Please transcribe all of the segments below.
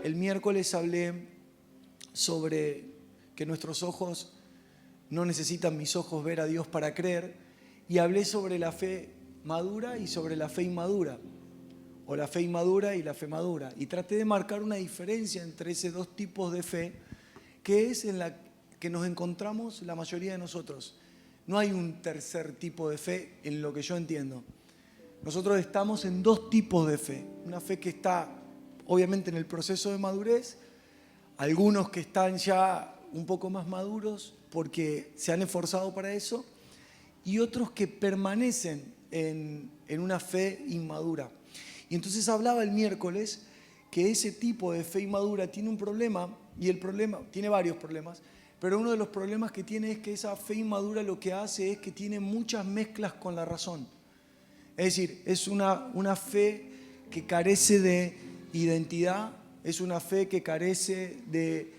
el miércoles hablé sobre que nuestros ojos no necesitan mis ojos ver a Dios para creer, y hablé sobre la fe madura y sobre la fe inmadura, o la fe inmadura y la fe madura, y traté de marcar una diferencia entre esos dos tipos de fe, que es en la que nos encontramos la mayoría de nosotros. No hay un tercer tipo de fe en lo que yo entiendo. Nosotros estamos en dos tipos de fe. Una fe que está obviamente en el proceso de madurez, algunos que están ya un poco más maduros porque se han esforzado para eso, y otros que permanecen en una fe inmadura. Y entonces hablaba el miércoles que ese tipo de fe inmadura tiene un problema, y el problema, tiene varios problemas, pero uno de los problemas que tiene es que esa fe inmadura lo que hace es que tiene muchas mezclas con la razón. Es decir, es una fe que carece de identidad, es una fe que carece de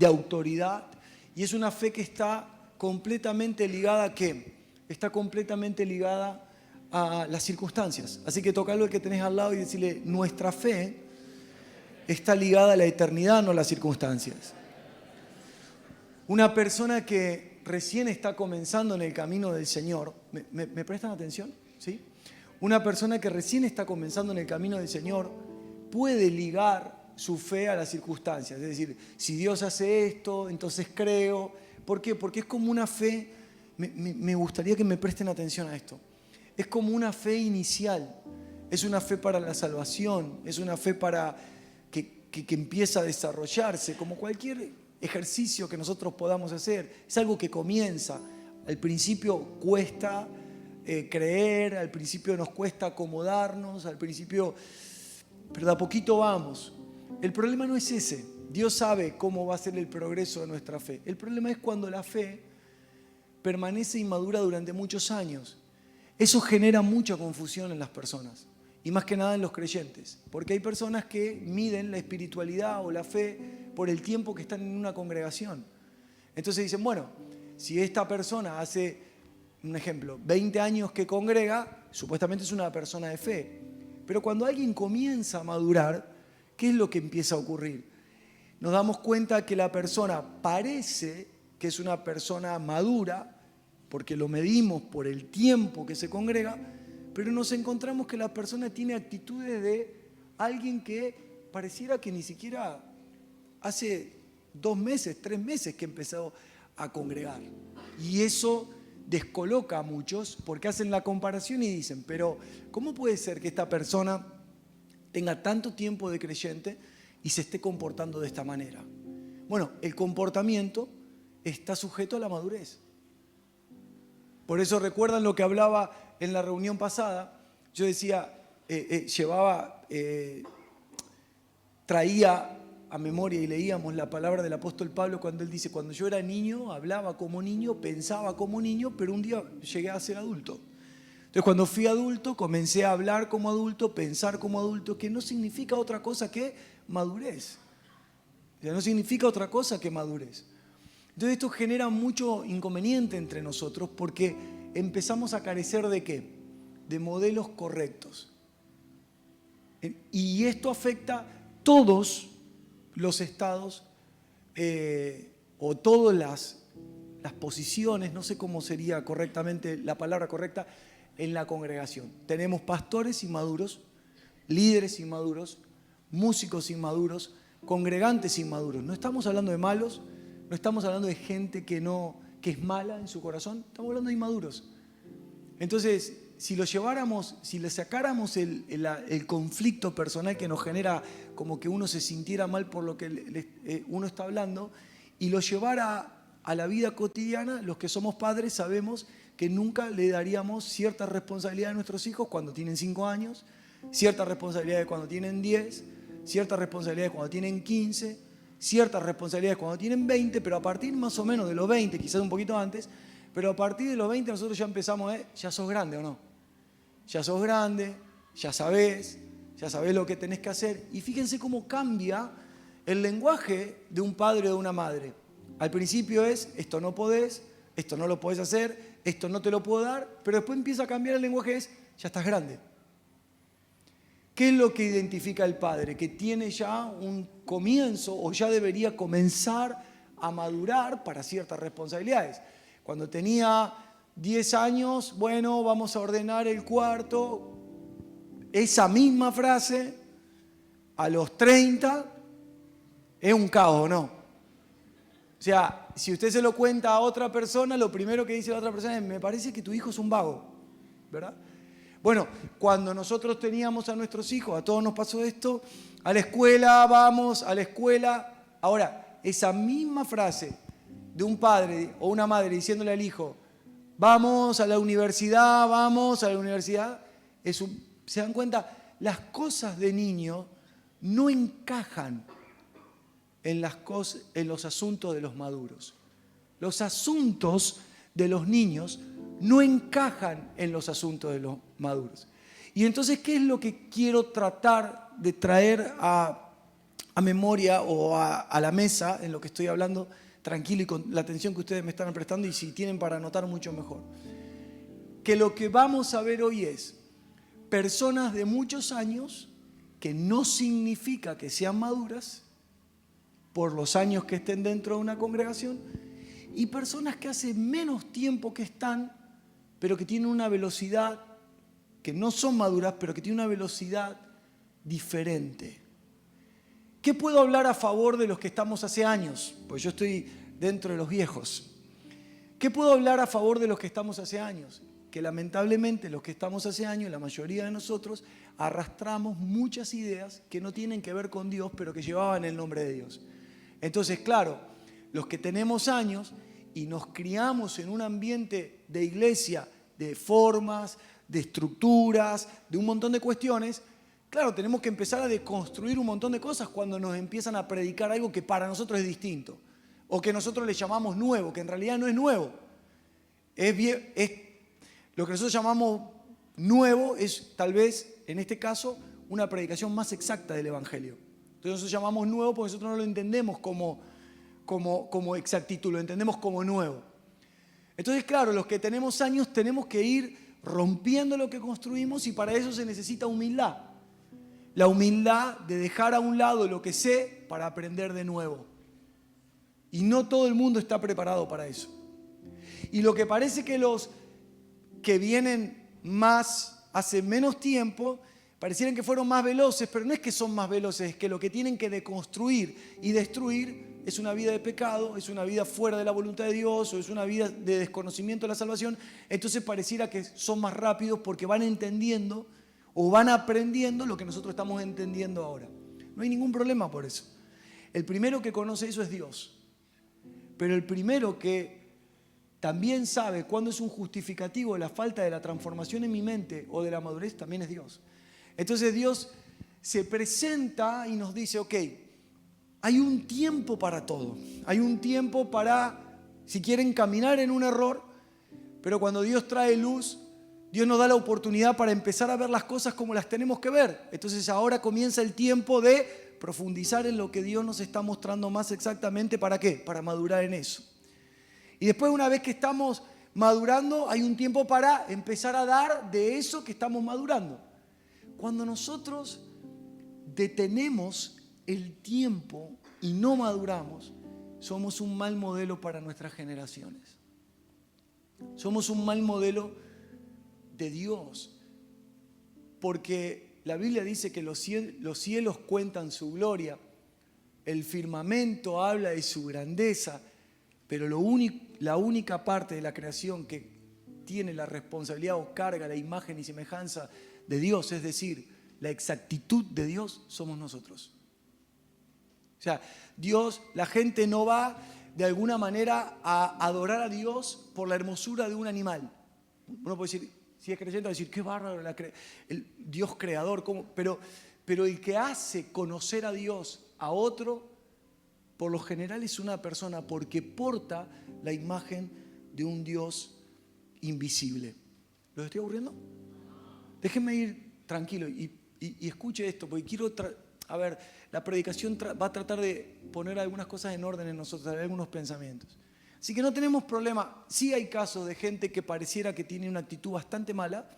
autoridad, y es una fe que está completamente ligada ¿a qué? Está completamente ligada a las circunstancias. Así que tocarlo el que tenés al lado y decirle, nuestra fe está ligada a la eternidad, no a las circunstancias. Una persona que recién está comenzando en el camino del Señor, ¿me prestan atención? ¿Sí? Una persona que recién está comenzando en el camino del Señor puede ligar su fe a las circunstancias. Es decir, si Dios hace esto, entonces creo. ¿Por qué? Porque es como una fe, me gustaría que me presten atención a esto. Es como una fe inicial, es una fe para la salvación, es una fe para que empieza a desarrollarse, como cualquier ejercicio que nosotros podamos hacer. Es algo que comienza. Al principio cuesta creer, al principio nos cuesta acomodarnos, al principio, pero de a poquito vamos. El problema no es ese. Dios sabe cómo va a ser el progreso de nuestra fe. El problema es cuando la fe permanece inmadura durante muchos años. Eso genera mucha confusión en las personas, y más que nada en los creyentes, porque hay personas que miden la espiritualidad o la fe por el tiempo que están en una congregación. Entonces dicen, bueno, si esta persona hace, un ejemplo, 20 años que congrega, supuestamente es una persona de fe. Pero cuando alguien comienza a madurar, ¿qué es lo que empieza a ocurrir? Nos damos cuenta que la persona parece que es una persona madura, porque lo medimos por el tiempo que se congrega, pero nos encontramos que la persona tiene actitudes de alguien que pareciera que ni siquiera hace 2 meses, 3 meses que empezó a congregar. Y eso descoloca a muchos porque hacen la comparación y dicen, pero ¿cómo puede ser que esta persona tenga tanto tiempo de creyente y se esté comportando de esta manera? Bueno, el comportamiento está sujeto a la madurez. Por eso recuerdan lo que hablaba en la reunión pasada. Yo decía, traía a memoria y leíamos la palabra del apóstol Pablo cuando él dice, cuando yo era niño, hablaba como niño, pensaba como niño, pero un día llegué a ser adulto. Entonces cuando fui adulto, comencé a hablar como adulto, pensar como adulto, que no significa otra cosa que madurez. O sea, no significa otra cosa que madurez. Entonces esto genera mucho inconveniente entre nosotros porque empezamos a carecer ¿de qué? De modelos correctos. Y esto afecta todos los estados o todas las posiciones, no sé cómo sería correctamente la palabra correcta, en la congregación. Tenemos pastores inmaduros, líderes inmaduros, músicos inmaduros, congregantes inmaduros. No estamos hablando de malos, no estamos hablando de gente que es mala en su corazón, estamos hablando de inmaduros. Entonces, si le sacáramos el conflicto personal que nos genera como que uno se sintiera mal por lo que uno está hablando y lo llevara a la vida cotidiana, los que somos padres sabemos que nunca le daríamos cierta responsabilidad a nuestros hijos cuando tienen 5 años, cierta responsabilidad cuando tienen 10, cierta responsabilidad cuando tienen 15, ciertas responsabilidades cuando tienen 20, pero a partir más o menos de los 20, quizás un poquito antes, pero a partir de los 20 nosotros ya empezamos, ya sos grande o no. Ya sos grande, ya sabés lo que tenés que hacer. Y fíjense cómo cambia el lenguaje de un padre o de una madre. Al principio es, esto no podés, esto no lo podés hacer, esto no te lo puedo dar, pero después empieza a cambiar el lenguaje, es, ya estás grande. ¿Qué es lo que identifica el padre? Que tiene ya un comienzo o ya debería comenzar a madurar para ciertas responsabilidades. Cuando tenía 10 años, bueno, vamos a ordenar el cuarto. Esa misma frase, a los 30, es un caos, ¿no? O sea, si usted se lo cuenta a otra persona, lo primero que dice la otra persona es, me parece que tu hijo es un vago, ¿verdad? Bueno, cuando nosotros teníamos a nuestros hijos, a todos nos pasó esto, a la escuela, vamos, a la escuela. Ahora, esa misma frase de un padre o una madre diciéndole al hijo, vamos a la universidad, ¿se dan cuenta? Las cosas de niño no encajan en los asuntos de los maduros. Los asuntos de los niños no encajan en los asuntos de los maduros. Y entonces, ¿qué es lo que quiero tratar de traer a memoria o a la mesa en lo que estoy hablando, tranquilo y con la atención que ustedes me están prestando, y si tienen para anotar mucho mejor? Que lo que vamos a ver hoy es personas de muchos años, que no significa que sean maduras por los años que estén dentro de una congregación, y personas que hace menos tiempo que están, pero que tienen una velocidad, que no son maduras, pero que tienen una velocidad diferente. ¿Qué puedo hablar a favor de los que estamos hace años? Pues yo estoy dentro de los viejos. ¿Qué puedo hablar a favor de los que estamos hace años? Que lamentablemente los que estamos hace años, la mayoría de nosotros, arrastramos muchas ideas que no tienen que ver con Dios, pero que llevaban el nombre de Dios. Entonces, claro, los que tenemos años y nos criamos en un ambiente de iglesia, de formas, de estructuras, de un montón de cuestiones, claro, tenemos que empezar a deconstruir un montón de cosas cuando nos empiezan a predicar algo que para nosotros es distinto, o que nosotros le llamamos nuevo, que en realidad no es nuevo. Lo que nosotros llamamos nuevo es, tal vez, en este caso, una predicación más exacta del Evangelio. Entonces nosotros llamamos nuevo porque nosotros no lo entendemos como exactitud, lo entendemos como nuevo. Entonces, claro, los que tenemos años tenemos que ir rompiendo lo que construimos, y para eso se necesita humildad. La humildad de dejar a un lado lo que sé para aprender de nuevo. Y no todo el mundo está preparado para eso. Y lo que parece que los que vienen más hace menos tiempo parecieran que fueron más veloces, pero no es que son más veloces, es que lo que tienen que deconstruir y destruir es una vida de pecado, es una vida fuera de la voluntad de Dios, o es una vida de desconocimiento de la salvación. Entonces pareciera que son más rápidos porque van entendiendo o van aprendiendo lo que nosotros estamos entendiendo ahora. No hay ningún problema por eso. El primero que conoce eso es Dios. Pero el primero que también sabe cuándo es un justificativo de la falta de la transformación en mi mente o de la madurez también es Dios. Entonces Dios se presenta y nos dice, ok, hay un tiempo para todo. Hay un tiempo para, si quieren, caminar en un error, pero cuando Dios trae luz, Dios nos da la oportunidad para empezar a ver las cosas como las tenemos que ver. Entonces ahora comienza el tiempo de profundizar en lo que Dios nos está mostrando más exactamente. ¿Para qué? Para madurar en eso. Y después, una vez que estamos madurando, hay un tiempo para empezar a dar de eso que estamos madurando. Cuando nosotros detenemos el tiempo y no maduramos, somos un mal modelo para nuestras generaciones. Somos un mal modelo de Dios, porque la Biblia dice que los cielos cuentan su gloria, el firmamento habla de su grandeza, pero la única parte de la creación que tiene la responsabilidad o carga la imagen y semejanza de Dios, es decir, la exactitud de Dios, somos nosotros. O sea, Dios, la gente no va de alguna manera a adorar a Dios por la hermosura de un animal. Uno puede decir, si es creyente, va a decir, qué bárbaro el Dios creador, ¿cómo? Pero el que hace conocer a Dios a otro, por lo general es una persona, porque porta la imagen de un Dios invisible. ¿Los estoy aburriendo? Déjenme ir tranquilo y escuche esto, porque quiero... la predicación va a tratar de poner algunas cosas en orden en nosotros, algunos pensamientos. Así que no tenemos problema. Sí hay casos de gente que pareciera que tiene una actitud bastante mala,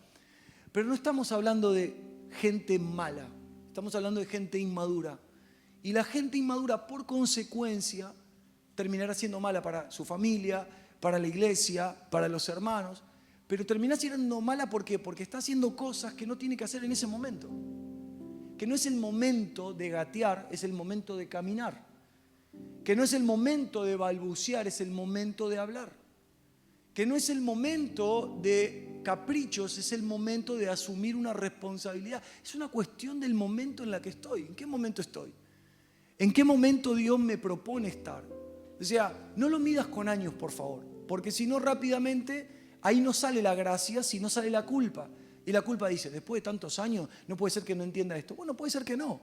pero no estamos hablando de gente mala. Estamos hablando de gente inmadura. Y la gente inmadura, por consecuencia, terminará siendo mala para su familia, para la iglesia, para los hermanos. Pero termina siendo mala, ¿por qué? Porque está haciendo cosas que no tiene que hacer en ese momento. Que no es el momento de gatear, es el momento de caminar. Que no es el momento de balbucear, es el momento de hablar. Que no es el momento de caprichos, es el momento de asumir una responsabilidad. Es una cuestión del momento en la que estoy. ¿En qué momento estoy? ¿En qué momento Dios me propone estar? O sea, no lo midas con años, por favor, porque si no rápidamente ahí no sale la gracia, sino sale la culpa. Y la culpa dice, después de tantos años, no puede ser que no entienda esto. Bueno, puede ser que no.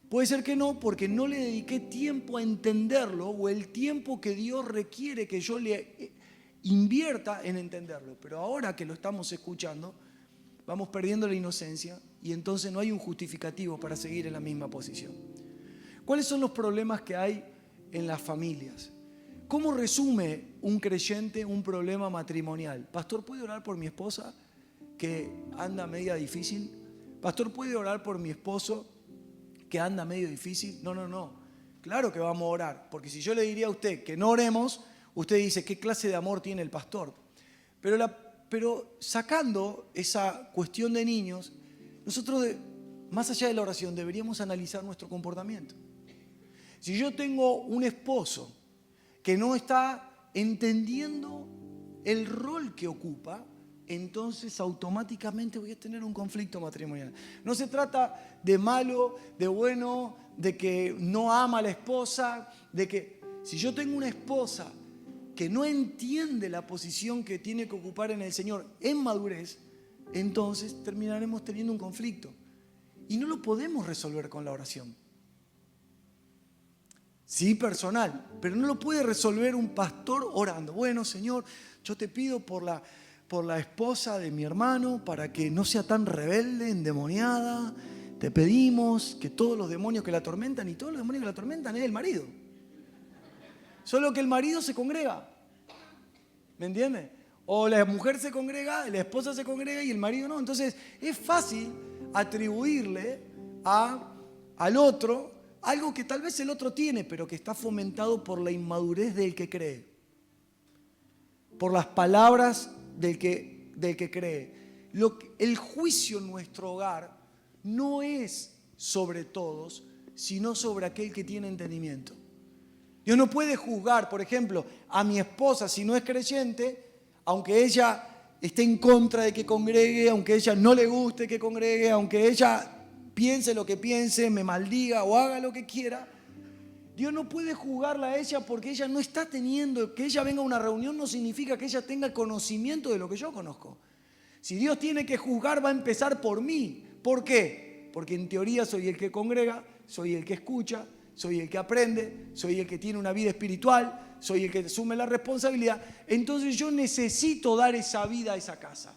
Puede ser que no, porque no le dediqué tiempo a entenderlo o el tiempo que Dios requiere que yo le invierta en entenderlo. Pero ahora que lo estamos escuchando, vamos perdiendo la inocencia y entonces no hay un justificativo para seguir en la misma posición. ¿Cuáles son los problemas que hay en las familias? ¿Cómo resume un creyente un problema matrimonial? Pastor, ¿puede orar por mi esposa que anda media difícil? Pastor, ¿puede orar por mi esposo que anda medio difícil? No. Claro que vamos a orar, porque si yo le diría a usted que no oremos, usted dice, ¿qué clase de amor tiene el pastor? Pero sacando esa cuestión de niños, nosotros, más allá de la oración, deberíamos analizar nuestro comportamiento. Si yo tengo un esposo que no está entendiendo el rol que ocupa, entonces automáticamente voy a tener un conflicto matrimonial. No se trata de malo, de bueno, de que no ama a la esposa, de que si yo tengo una esposa que no entiende la posición que tiene que ocupar en el Señor en madurez, entonces terminaremos teniendo un conflicto. Y no lo podemos resolver con la oración. Sí, personal, pero no lo puede resolver un pastor orando. Bueno, Señor, yo te pido por la esposa de mi hermano para que no sea tan rebelde, endemoniada. Te pedimos que todos los demonios que la atormentan, y todos los demonios que la atormentan es el marido. Solo que el marido se congrega. ¿Me entiendes? O la mujer se congrega, la esposa se congrega y el marido no. Entonces es fácil atribuirle al otro algo que tal vez el otro tiene, pero que está fomentado por la inmadurez del que cree. Por las palabras del que cree. El juicio en nuestro hogar no es sobre todos, sino sobre aquel que tiene entendimiento. Dios no puede juzgar, por ejemplo, a mi esposa si no es creyente, aunque ella esté en contra de que congregue, aunque a ella no le guste que congregue, aunque ella piense lo que piense, me maldiga o haga lo que quiera. Dios no puede juzgarla a ella porque ella no está teniendo, que ella venga a una reunión no significa que ella tenga conocimiento de lo que yo conozco. Si Dios tiene que juzgar, va a empezar por mí. ¿Por qué? Porque en teoría soy el que congrega, soy el que escucha, soy el que aprende, soy el que tiene una vida espiritual, soy el que asume la responsabilidad. Entonces yo necesito dar esa vida a esa casa.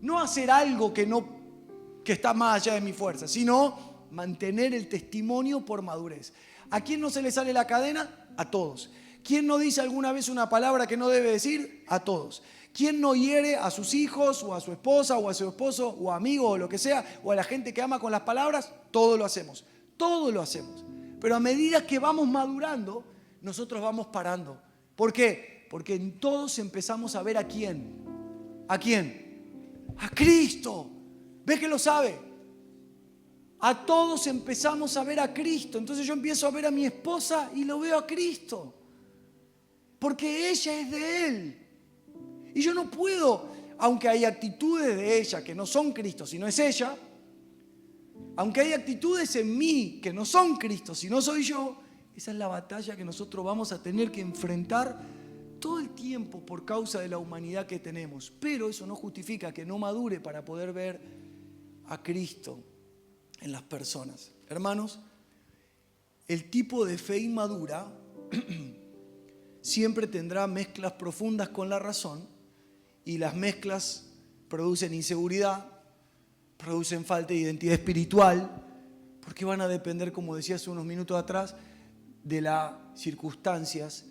No hacer algo que está más allá de mi fuerza, sino mantener el testimonio por madurez. ¿A quién no se le sale la cadena? A todos. ¿Quién no dice alguna vez una palabra que no debe decir? A todos. ¿Quién no hiere a sus hijos o a su esposa o a su esposo o amigo o lo que sea o a la gente que ama con las palabras? Todo lo hacemos. Todo lo hacemos. Pero a medida que vamos madurando, nosotros vamos parando. ¿Por qué? Porque en todos empezamos a ver a quién. ¿A quién? A Cristo. ¿Ves que lo sabe? A todos empezamos a ver a Cristo. Entonces yo empiezo a ver a mi esposa y lo veo a Cristo. Porque ella es de Él. Y yo no puedo, aunque hay actitudes de ella que no son Cristo, sino es ella, aunque hay actitudes en mí que no son Cristo, si no soy yo, esa es la batalla que nosotros vamos a tener que enfrentar todo el tiempo por causa de la humanidad que tenemos. Pero eso no justifica que no madure para poder ver a Cristo en las personas. Hermanos, el tipo de fe inmadura siempre tendrá mezclas profundas con la razón y las mezclas producen inseguridad, producen falta de identidad espiritual, porque van a depender, como decía hace unos minutos atrás, de las circunstancias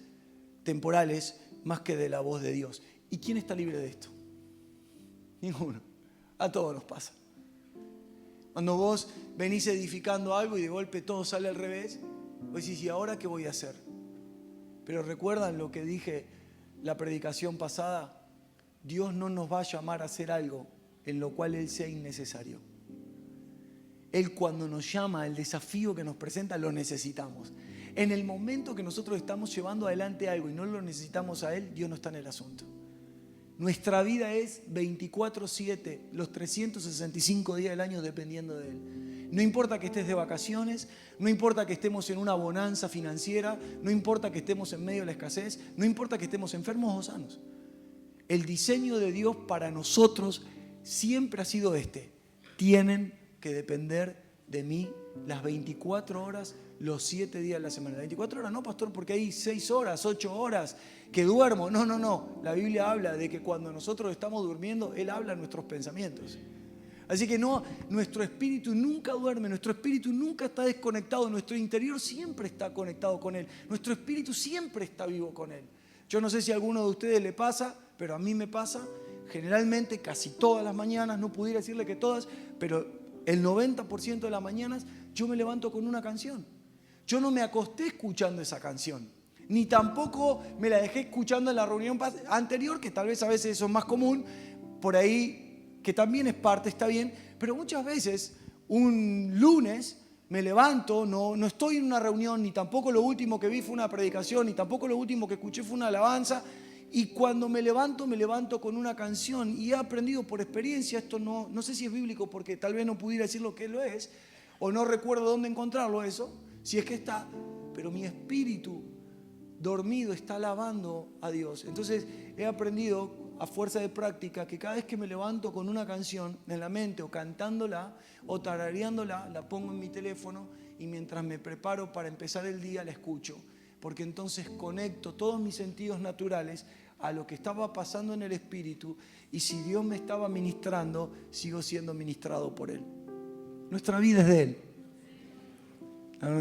temporales más que de la voz de Dios. ¿Y quién está libre de esto? Ninguno. A todos nos pasa. Cuando vos venís edificando algo y de golpe todo sale al revés, vos decís, ¿y ahora qué voy a hacer? Pero recuerdan lo que dije la predicación pasada, Dios no nos va a llamar a hacer algo en lo cual Él sea innecesario. Él cuando nos llama, el desafío que nos presenta, lo necesitamos. En el momento que nosotros estamos llevando adelante algo y no lo necesitamos a Él, Dios no está en el asunto. Nuestra vida es 24/7, los 365 días del año dependiendo de Él. No importa que estés de vacaciones, no importa que estemos en una bonanza financiera, no importa que estemos en medio de la escasez, no importa que estemos enfermos o sanos. El diseño de Dios para nosotros siempre ha sido este. Tienen que depender de mí las 24 horas, los 7 días de la semana. Las 24 horas no, pastor, porque hay 6 horas, 8 horas que duermo. No. La Biblia habla de que cuando nosotros estamos durmiendo, Él habla nuestros pensamientos. Así que no, nuestro espíritu nunca duerme, nuestro espíritu nunca está desconectado, nuestro interior siempre está conectado con Él, nuestro espíritu siempre está vivo con Él. Yo no sé si a alguno de ustedes le pasa, pero a mí me pasa, generalmente casi todas las mañanas, no pudiera decirle que todas, pero el 90% de las mañanas yo me levanto con una canción. Yo no me acosté escuchando esa canción, ni tampoco me la dejé escuchando en la reunión anterior, que tal vez a veces eso es más común, por ahí que también es parte, está bien, pero muchas veces un lunes me levanto, no estoy en una reunión, ni tampoco lo último que vi fue una predicación, ni tampoco lo último que escuché fue una alabanza, y cuando me levanto con una canción, y he aprendido por experiencia, esto no sé si es bíblico porque tal vez no pudiera decir lo que lo es, o no recuerdo dónde encontrarlo eso, si es que está, pero mi espíritu dormido está alabando a Dios. Entonces he aprendido a fuerza de práctica que cada vez que me levanto con una canción en la mente o cantándola o tarareándola, la pongo en mi teléfono y mientras me preparo para empezar el día la escucho, porque entonces conecto todos mis sentidos naturales a lo que estaba pasando en el espíritu y si Dios me estaba ministrando, sigo siendo ministrado por Él. Nuestra vida es de Él.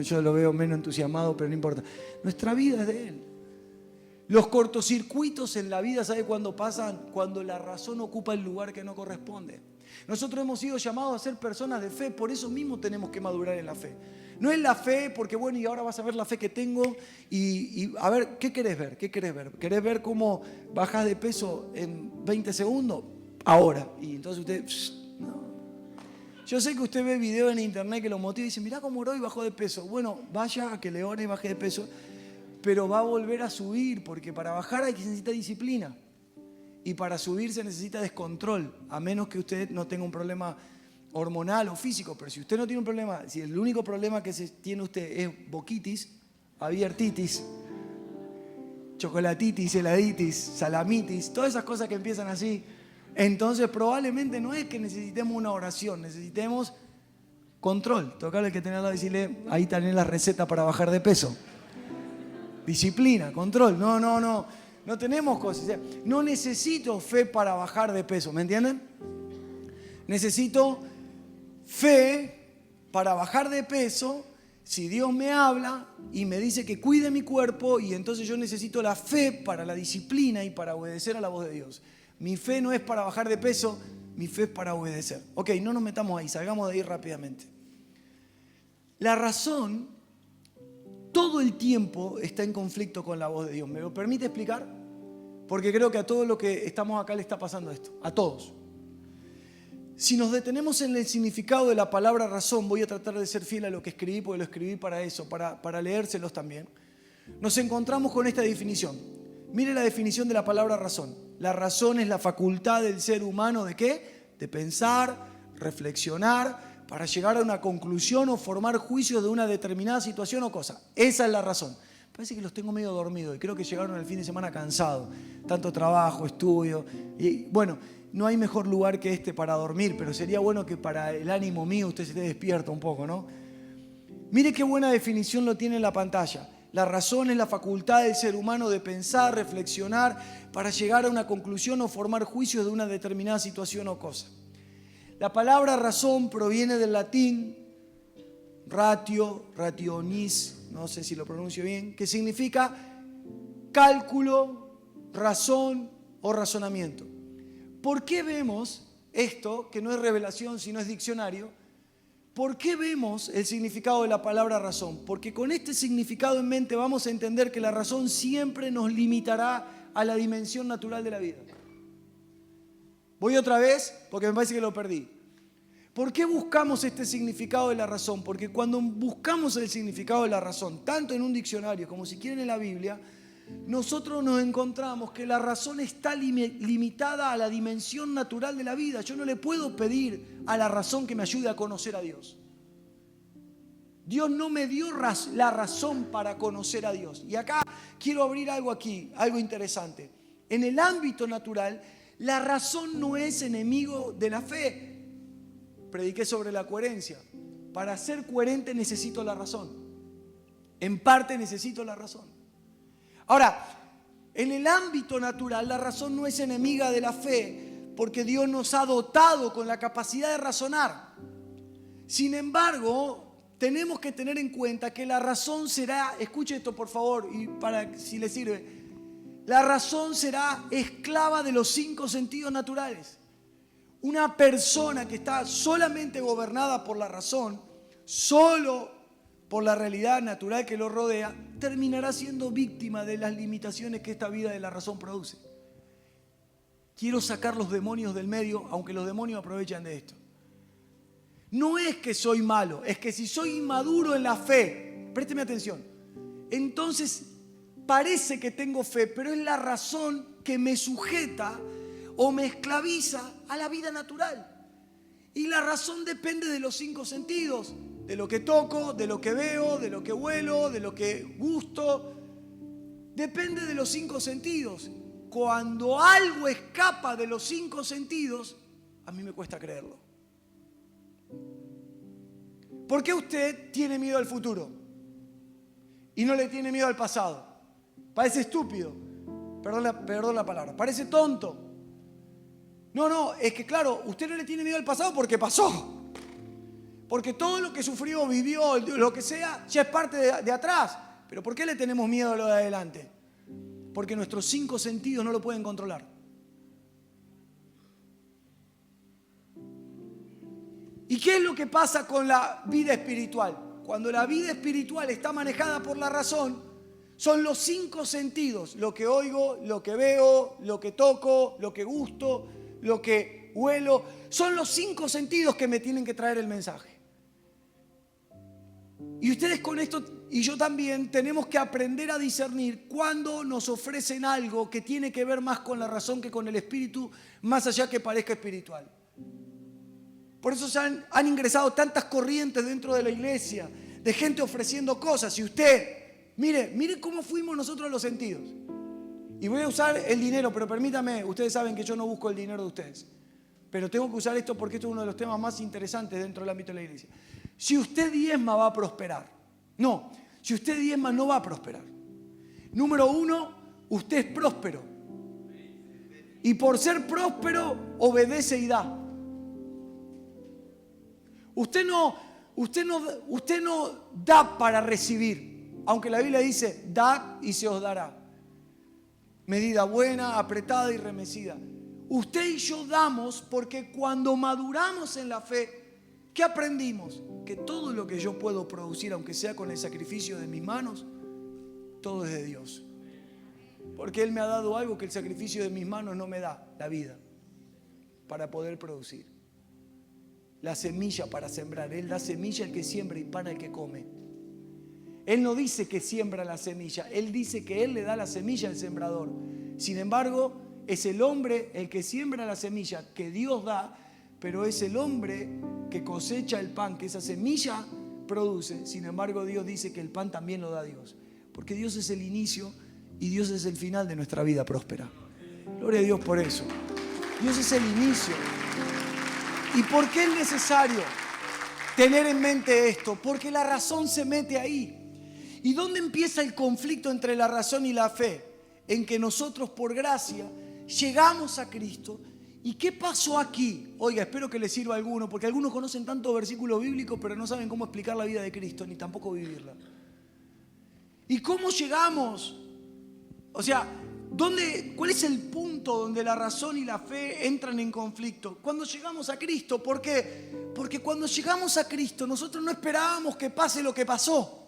Yo lo veo menos entusiasmado, pero no importa. Nuestra vida es de Él. Los cortocircuitos en la vida, ¿sabe cuándo pasan? Cuando la razón ocupa el lugar que no corresponde. Nosotros hemos sido llamados a ser personas de fe, por eso mismo tenemos que madurar en la fe. No es la fe porque, bueno, y ahora vas a ver la fe que tengo y a ver, ¿qué querés ver? ¿Qué querés ver? ¿Querés ver cómo bajás de peso en 20 segundos? Ahora. Y entonces usted, no. Yo sé que usted ve videos en internet que lo motiva y dice, mirá cómo oró y bajó de peso. Bueno, vaya a que le ore y baje de peso, pero va a volver a subir porque para bajar se necesita disciplina y para subir se necesita descontrol, a menos que usted no tenga un problema hormonal o físico. Pero si usted no tiene un problema, si el único problema que tiene usted es boquitis, abiertitis, chocolatitis, heladitis, salamitis, todas esas cosas que empiezan así, entonces probablemente no es que necesitemos una oración, necesitemos control. Tocarle al que tiene al lado y decirle, ahí tenés la receta para bajar de peso. Disciplina, control. No tenemos cosas. O sea, no necesito fe para bajar de peso, ¿me entienden? Necesito fe para bajar de peso si Dios me habla y me dice que cuide mi cuerpo, y entonces yo necesito la fe para la disciplina y para obedecer a la voz de Dios. Mi fe no es para bajar de peso, mi fe es para obedecer. Ok, no nos metamos ahí, salgamos de ahí rápidamente. La razón todo el tiempo está en conflicto con la voz de Dios. ¿Me lo permite explicar? Porque creo que a todos los que estamos acá le está pasando esto. A todos. Si nos detenemos en el significado de la palabra razón, voy a tratar de ser fiel a lo que escribí, porque lo escribí para eso, para leérselos también. Nos encontramos con esta definición. Mire la definición de la palabra razón. La razón es la facultad del ser humano ¿de qué? De pensar, reflexionar, para llegar a una conclusión o formar juicios de una determinada situación o cosa. Esa es la razón. Parece que los tengo medio dormidos y creo que llegaron el fin de semana cansados. Tanto trabajo, estudio. Y bueno, no hay mejor lugar que este para dormir, pero sería bueno que para el ánimo mío usted se esté despierto un poco, ¿no? Mire qué buena definición lo tiene en la pantalla. La razón es la facultad del ser humano de pensar, reflexionar, para llegar a una conclusión o formar juicios de una determinada situación o cosa. La palabra razón proviene del latín ratio, rationis, no sé si lo pronuncio bien, que significa cálculo, razón o razonamiento. ¿Por qué vemos esto, que no es revelación sino es diccionario? ¿Por qué vemos el significado de la palabra razón? Porque con este significado en mente vamos a entender que la razón siempre nos limitará a la dimensión natural de la vida. Voy otra vez porque me parece que lo perdí. ¿Por qué buscamos este significado de la razón? Porque cuando buscamos el significado de la razón, tanto en un diccionario como si quieren en la Biblia, nosotros nos encontramos que la razón está limitada a la dimensión natural de la vida. Yo no le puedo pedir a la razón que me ayude a conocer a Dios. Dios no me dio la razón para conocer a Dios. Y acá quiero abrir algo aquí, algo interesante. En el ámbito natural, la razón no es enemigo de la fe. Prediqué sobre la coherencia. Para ser coherente necesito la razón. En parte necesito la razón. Ahora, en el ámbito natural, la razón no es enemiga de la fe, porque Dios nos ha dotado con la capacidad de razonar. Sin embargo, tenemos que tener en cuenta que la razón será, escuche esto por favor, y para si le sirve, la razón será esclava de los 5 sentidos naturales. Una persona que está solamente gobernada por la razón, solo por la realidad natural que lo rodea, terminará siendo víctima de las limitaciones que esta vida de la razón produce. Quiero sacar los demonios del medio, aunque los demonios aprovechan de esto. No es que soy malo, es que si soy inmaduro en la fe, présteme atención, entonces parece que tengo fe, pero es la razón que me sujeta o me esclaviza a la vida natural. Y la razón depende de los 5 sentidos, de lo que toco, de lo que veo, de lo que huelo, de lo que gusto. Depende de los 5 sentidos. Cuando algo escapa de los 5 sentidos, a mí me cuesta creerlo. ¿Por qué usted tiene miedo al futuro y no le tiene miedo al pasado? Parece estúpido, perdón la palabra, parece tonto. No, es que claro, usted no le tiene miedo al pasado porque pasó. Porque todo lo que sufrió, vivió, lo que sea, ya es parte de atrás. Pero ¿por qué le tenemos miedo a lo de adelante? Porque nuestros 5 sentidos no lo pueden controlar. ¿Y qué es lo que pasa con la vida espiritual? Cuando la vida espiritual está manejada por la razón, son los 5 sentidos, lo que oigo, lo que veo, lo que toco, lo que gusto, lo que huelo, son los 5 sentidos que me tienen que traer el mensaje. Y ustedes con esto, y yo también, tenemos que aprender a discernir cuando nos ofrecen algo que tiene que ver más con la razón que con el espíritu, más allá que parezca espiritual. Por eso han ingresado tantas corrientes dentro de la iglesia, de gente ofreciendo cosas. Y usted, mire cómo fuimos nosotros los sentidos. Y voy a usar el dinero, pero permítame, ustedes saben que yo no busco el dinero de ustedes. Pero tengo que usar esto porque esto es uno de los temas más interesantes dentro del ámbito de la iglesia. Si usted diezma, va a prosperar. No, si usted diezma, no va a prosperar. Número 1, usted es próspero. Y por ser próspero, obedece y da. Usted no da para recibir, aunque la Biblia dice, dad y se os dará. Medida buena, apretada y remecida. Usted y yo damos porque cuando maduramos en la fe, ¿qué aprendimos? Que todo lo que yo puedo producir, aunque sea con el sacrificio de mis manos, todo es de Dios. Porque Él me ha dado algo que el sacrificio de mis manos no me da, la vida, para poder producir. La semilla para sembrar. Él da semilla al que siembra y pan al que come. Él no dice que siembra la semilla, Él dice que Él le da la semilla al sembrador. Sin embargo, es el hombre el que siembra la semilla que Dios da, pero es el hombre que cosecha el pan que esa semilla produce. Sin embargo, Dios dice que el pan también lo da Dios, porque Dios es el inicio y Dios es el final de nuestra vida próspera. Gloria a Dios por eso. Dios es el inicio. ¿Y por qué es necesario tener en mente esto? Porque la razón se mete ahí. ¿Y dónde empieza el conflicto entre la razón y la fe? En que nosotros por gracia llegamos a Cristo. ¿Y qué pasó aquí? Oiga, espero que les sirva a alguno, porque algunos conocen tantos versículos bíblicos, pero no saben cómo explicar la vida de Cristo, ni tampoco vivirla. ¿Y cómo llegamos? O sea, ¿cuál es el punto donde la razón y la fe entran en conflicto? Cuando llegamos a Cristo. ¿Por qué? Porque cuando llegamos a Cristo, nosotros no esperábamos que pase lo que pasó.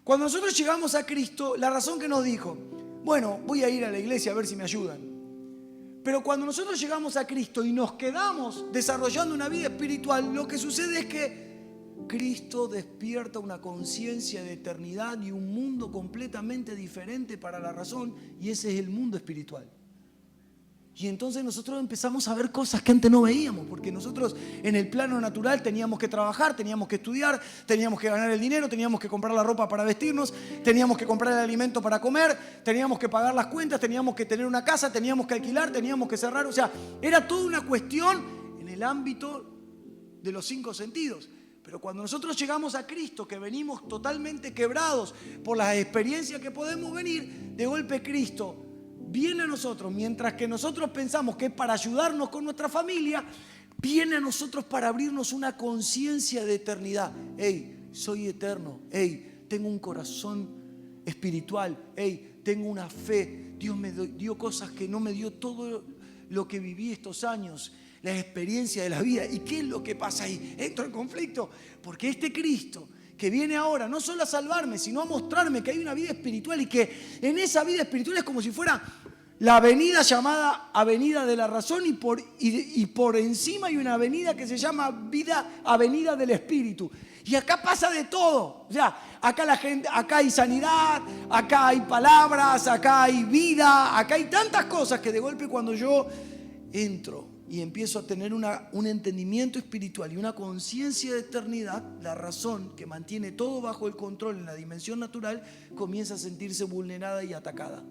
Cuando nosotros llegamos a Cristo, la razón que nos dijo, bueno, voy a ir a la iglesia a ver si me ayudan. Pero cuando nosotros llegamos a Cristo y nos quedamos desarrollando una vida espiritual, lo que sucede es que Cristo despierta una conciencia de eternidad y un mundo completamente diferente para la razón, y ese es el mundo espiritual. Y entonces nosotros empezamos a ver cosas que antes no veíamos, porque nosotros en el plano natural teníamos que trabajar, teníamos que estudiar, teníamos que ganar el dinero, teníamos que comprar la ropa para vestirnos, teníamos que comprar el alimento para comer, teníamos que pagar las cuentas, teníamos que tener una casa, teníamos que alquilar, teníamos que cerrar. O sea, era toda una cuestión en el ámbito de los 5 sentidos. Pero cuando nosotros llegamos a Cristo, que venimos totalmente quebrados por las experiencias que podemos venir, de golpe Cristo viene a nosotros, mientras que nosotros pensamos que es para ayudarnos con nuestra familia, viene a nosotros para abrirnos una conciencia de eternidad. Hey, soy eterno. Hey, tengo un corazón espiritual. Hey, tengo una fe. Dios me dio cosas que no me dio todo lo que viví estos años, la experiencia de la vida. ¿Y qué es lo que pasa ahí? Entro en conflicto, porque este Cristo que viene ahora no solo a salvarme, sino a mostrarme que hay una vida espiritual, y que en esa vida espiritual es como si fuera la avenida llamada Avenida de la Razón, y por encima hay una avenida que se llama Avenida del Espíritu. Y acá pasa de todo. O sea, acá hay sanidad, acá hay palabras, acá hay vida, acá hay tantas cosas que de golpe cuando yo entro y empiezo a tener un entendimiento espiritual y una conciencia de eternidad, la razón que mantiene todo bajo el control en la dimensión natural comienza a sentirse vulnerada y atacada.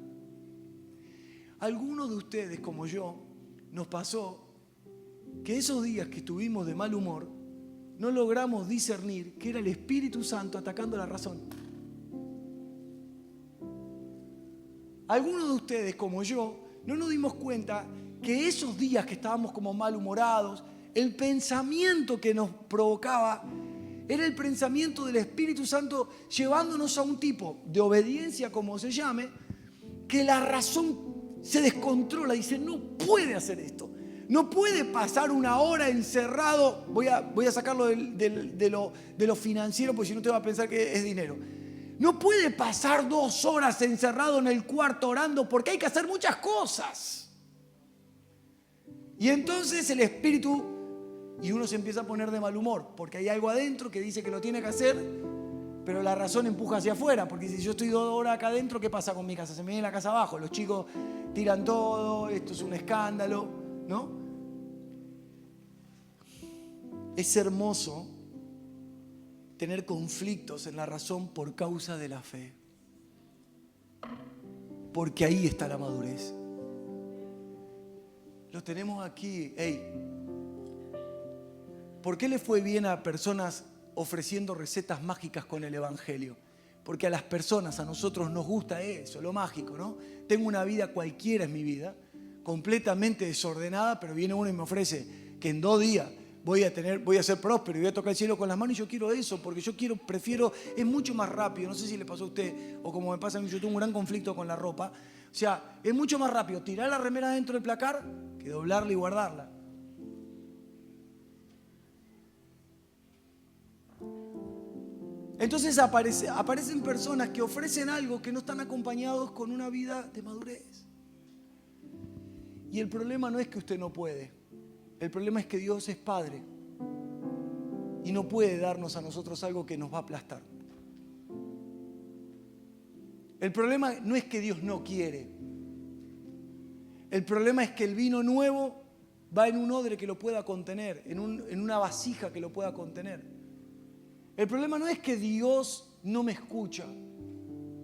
Algunos de ustedes, como yo, nos pasó que esos días que estuvimos de mal humor, no logramos discernir que era el Espíritu Santo atacando la razón. Algunos de ustedes, como yo, no nos dimos cuenta que esos días que estábamos como malhumorados, el pensamiento que nos provocaba era el pensamiento del Espíritu Santo llevándonos a un tipo de obediencia, como se llame, que la razón se descontrola y dice, no puede hacer esto. No puede pasar una hora encerrado. Voy a sacarlo de lo financiero, porque si no te va a pensar que es dinero. No puede pasar 2 horas encerrado en el cuarto orando, porque hay que hacer muchas cosas. Y entonces el espíritu, y uno se empieza a poner de mal humor, porque hay algo adentro que dice que lo tiene que hacer, pero la razón empuja hacia afuera, porque si yo estoy 2 horas acá adentro, ¿qué pasa con mi casa? Se me viene la casa abajo, los chicos tiran todo, esto es un escándalo, ¿no? Es hermoso tener conflictos en la razón por causa de la fe, porque ahí está la madurez. Lo tenemos aquí. Hey, ¿por qué le fue bien a personas ofreciendo recetas mágicas con el Evangelio? Porque a las personas, a nosotros nos gusta eso, lo mágico, ¿no? Tengo una vida cualquiera en mi vida, completamente desordenada, pero viene uno y me ofrece que en 2 días voy a ser próspero y voy a tocar el cielo con las manos, y yo quiero eso, porque prefiero, es mucho más rápido. No sé si le pasó a usted o como me pasa a mí, yo tengo un gran conflicto con la ropa. O sea, es mucho más rápido tirar la remera dentro del placar que doblarla y guardarla. Entonces aparecen personas que ofrecen algo que no están acompañados con una vida de madurez. Y el problema no es que usted no puede. El problema es que Dios es Padre y no puede darnos a nosotros algo que nos va a aplastar. El problema no es que Dios no quiere. El problema es que el vino nuevo va en un odre que lo pueda contener, en una vasija que lo pueda contener. El problema no es que Dios no me escucha.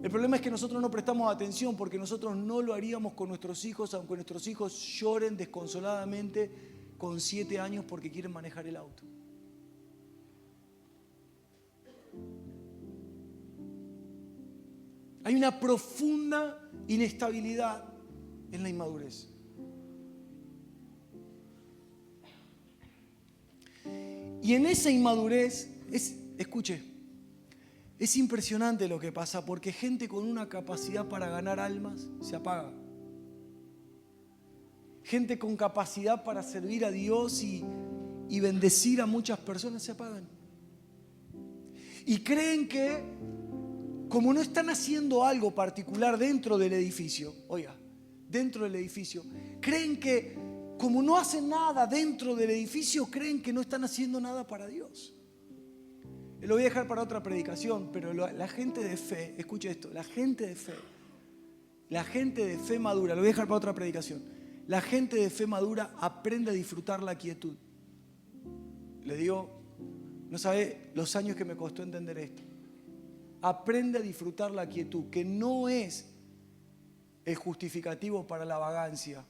El problema es que nosotros no prestamos atención, porque nosotros no lo haríamos con nuestros hijos, aunque nuestros hijos lloren desconsoladamente con 7 años porque quieren manejar el auto. Hay una profunda inestabilidad en la inmadurez. Y en esa inmadurez, escuche, es impresionante lo que pasa, porque gente con una capacidad para ganar almas se apaga. Gente con capacidad para servir a Dios y y bendecir a muchas personas, se apagan. Y creen que, como no están haciendo algo particular dentro del edificio, oiga, dentro del edificio, creen que como no hacen nada dentro del edificio, creen que no están haciendo nada para Dios. Lo voy a dejar para otra predicación, pero la gente de fe, escuche esto, la gente de fe madura, lo voy a dejar para otra predicación. La gente de fe madura aprende a disfrutar la quietud. Le digo, no sabe los años que me costó entender esto. Aprende a disfrutar la quietud, que no es el justificativo para la vagancia.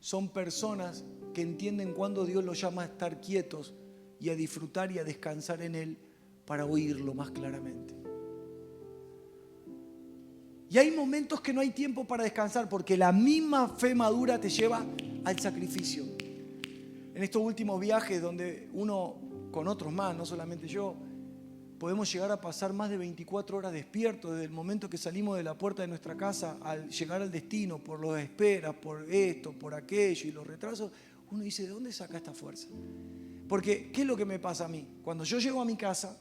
Son personas que entienden cuando Dios los llama a estar quietos y a disfrutar y a descansar en Él para oírlo más claramente. Y hay momentos que no hay tiempo para descansar porque la misma fe madura te lleva al sacrificio. En estos últimos viajes donde uno, con otros más, no solamente yo, podemos llegar a pasar más de 24 horas despiertos desde el momento que salimos de la puerta de nuestra casa al llegar al destino, por las esperas, por esto, por aquello y los retrasos. Uno dice, ¿de dónde saca esta fuerza? Porque, ¿qué es lo que me pasa a mí? Cuando yo llego a mi casa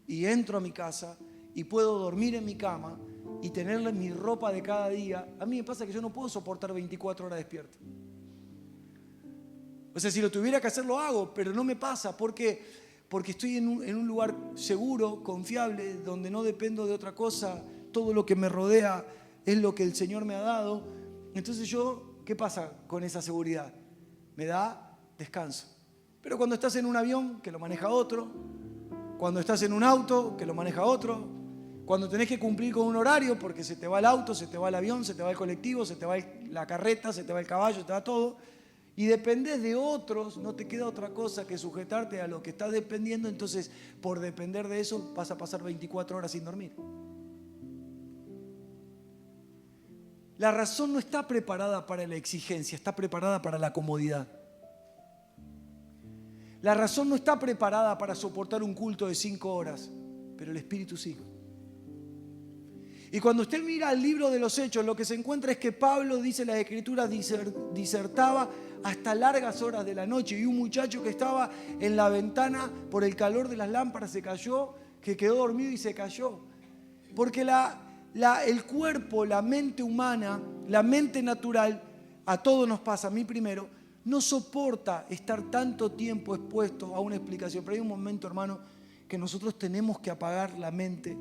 y entro a mi casa y puedo dormir en mi cama y tener mi ropa de cada día, a mí me pasa que yo no puedo soportar 24 horas despierto. O sea, si lo tuviera que hacer lo hago, pero no me pasa. ¿Por qué? Porque estoy en un lugar seguro, confiable, donde no dependo de otra cosa. Todo lo que me rodea es lo que el Señor me ha dado. Entonces ¿qué pasa con esa seguridad? Me da descanso. Pero cuando estás en un avión, que lo maneja otro, cuando estás en un auto, que lo maneja otro, cuando tenés que cumplir con un horario, porque se te va el auto, se te va el avión, se te va el colectivo, se te va la carreta, se te va el caballo, se te va todo, y dependés de otros, no te queda otra cosa que sujetarte a lo que estás dependiendo. Entonces, por depender de eso, vas a pasar 24 horas sin dormir. La razón no está preparada para la exigencia, está preparada para la comodidad. La razón no está preparada para soportar un culto de 5 horas, pero el Espíritu sí. Y cuando usted mira el libro de los Hechos, lo que se encuentra es que Pablo, dice las Escrituras, disertaba hasta largas horas de la noche. Y un muchacho que estaba en la ventana por el calor de las lámparas se cayó, que quedó dormido y se cayó. Porque el cuerpo, la mente humana, la mente natural, a todos nos pasa, a mí primero, no soporta estar tanto tiempo expuesto a una explicación. Pero hay un momento, hermano, que nosotros tenemos que apagar la mente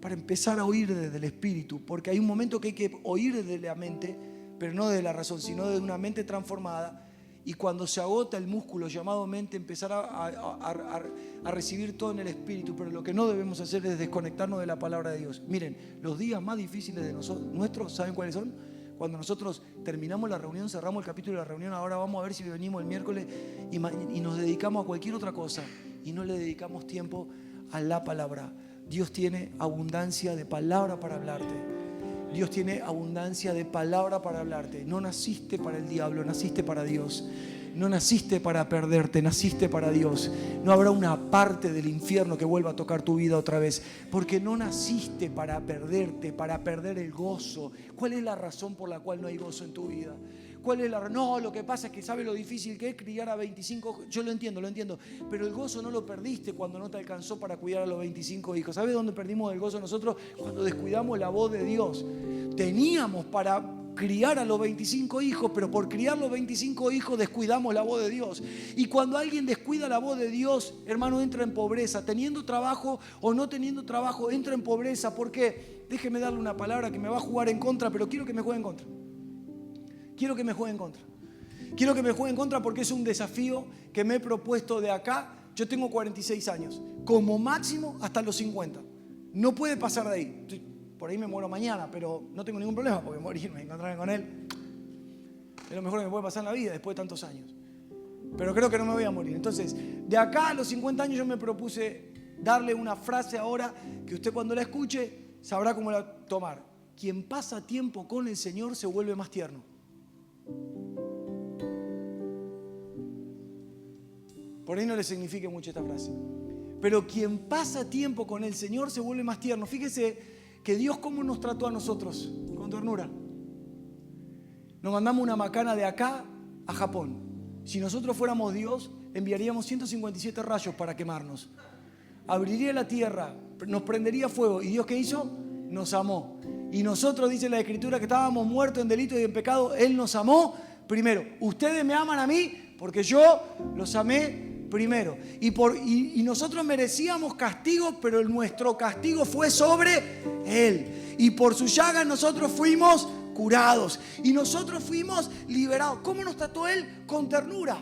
para empezar a oír desde el Espíritu, porque hay un momento que hay que oír desde la mente, pero no de la razón, sino de una mente transformada. Y cuando se agota el músculo llamado mente, empezar a recibir todo en el Espíritu. Pero lo que no debemos hacer es desconectarnos de la palabra de Dios. Miren, los días más difíciles de nuestros, ¿saben cuáles son? Cuando nosotros terminamos la reunión, cerramos el capítulo de la reunión, ahora vamos a ver si venimos el miércoles y nos dedicamos a cualquier otra cosa y no le dedicamos tiempo a la palabra. Dios tiene abundancia de palabra para hablarte. Dios tiene abundancia de palabra para hablarte. No naciste para el diablo, naciste para Dios. No naciste para perderte, naciste para Dios. No habrá una parte del infierno que vuelva a tocar tu vida otra vez, porque no naciste para perderte, para perder el gozo. ¿Cuál es la razón por la cual no hay gozo en tu vida? ¿Cuál es la? No, lo que pasa es que sabe lo difícil que es criar a 25. Yo lo entiendo. Pero el gozo no lo perdiste cuando no te alcanzó para cuidar a los 25 hijos. ¿Sabes dónde perdimos el gozo nosotros? Cuando descuidamos la voz de Dios. Teníamos para criar a los 25 hijos, pero por criar los 25 hijos descuidamos la voz de Dios. Y cuando alguien descuida la voz de Dios, hermano, entra en pobreza. Teniendo trabajo o no teniendo trabajo, entra en pobreza. ¿Por qué? Déjeme darle una palabra que me va a jugar en contra, pero quiero que me juegue en contra. Quiero que me juegue en contra. Quiero que me juegue en contra porque es un desafío que me he propuesto de acá. Yo tengo 46 años, como máximo hasta los 50. No puede pasar de ahí. Por ahí me muero mañana, pero no tengo ningún problema porque morirme, encontrarme con él es lo mejor que me puede pasar en la vida después de tantos años. Pero creo que no me voy a morir. Entonces, de acá a los 50 años yo me propuse darle una frase ahora que usted cuando la escuche sabrá cómo la tomar. Quien pasa tiempo con el Señor se vuelve más tierno. Por ahí no le signifique mucho esta frase. Pero quien pasa tiempo con el Señor se vuelve más tierno. Fíjese que Dios cómo nos trató a nosotros, con ternura. Nos mandamos una macana de acá a Japón. Si nosotros fuéramos Dios, enviaríamos 157 rayos para quemarnos. Abriría la tierra, nos prendería fuego. ¿Y Dios qué hizo? Nos amó. Y nosotros, dice la Escritura, que estábamos muertos en delitos y en pecado, Él nos amó primero. Ustedes me aman a mí porque yo los amé primero. Y nosotros merecíamos castigo, pero nuestro castigo fue sobre Él. Y por su llaga nosotros fuimos curados. Y nosotros fuimos liberados. ¿Cómo nos trató Él? Con ternura.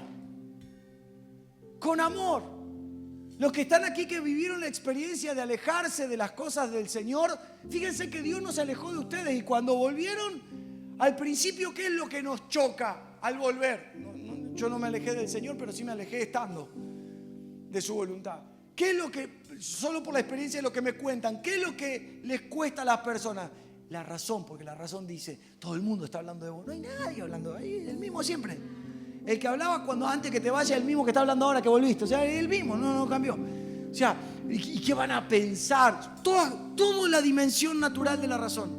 Con amor. Los que están aquí que vivieron la experiencia de alejarse de las cosas del Señor, fíjense que Dios nos alejó de ustedes y cuando volvieron, al principio, ¿qué es lo que nos choca al volver? Yo no me alejé del Señor, pero sí me alejé estando de su voluntad. ¿Qué es lo que, solo por la experiencia de lo que me cuentan, qué es lo que les cuesta a las personas? La razón, porque la razón dice, todo el mundo está hablando de vos. No hay nadie hablando de ahí, el mismo siempre. El que hablaba cuando antes que te vaya, el mismo que está hablando ahora que volviste. O sea, el mismo, no cambió. O sea, ¿y qué van a pensar? Toda la dimensión natural de la razón.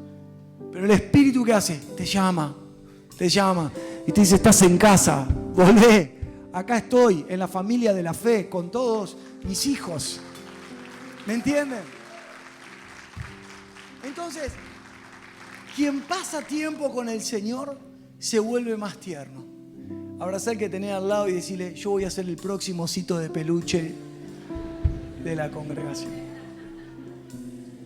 Pero el Espíritu, ¿qué hace? Te llama. Y te dice, estás en casa, volvé. Acá estoy, en la familia de la fe, con todos mis hijos. ¿Me entienden? Entonces, quien pasa tiempo con el Señor se vuelve más tierno. Abrazar al que tenés al lado y decirle, yo voy a ser el próximo osito de peluche de la congregación.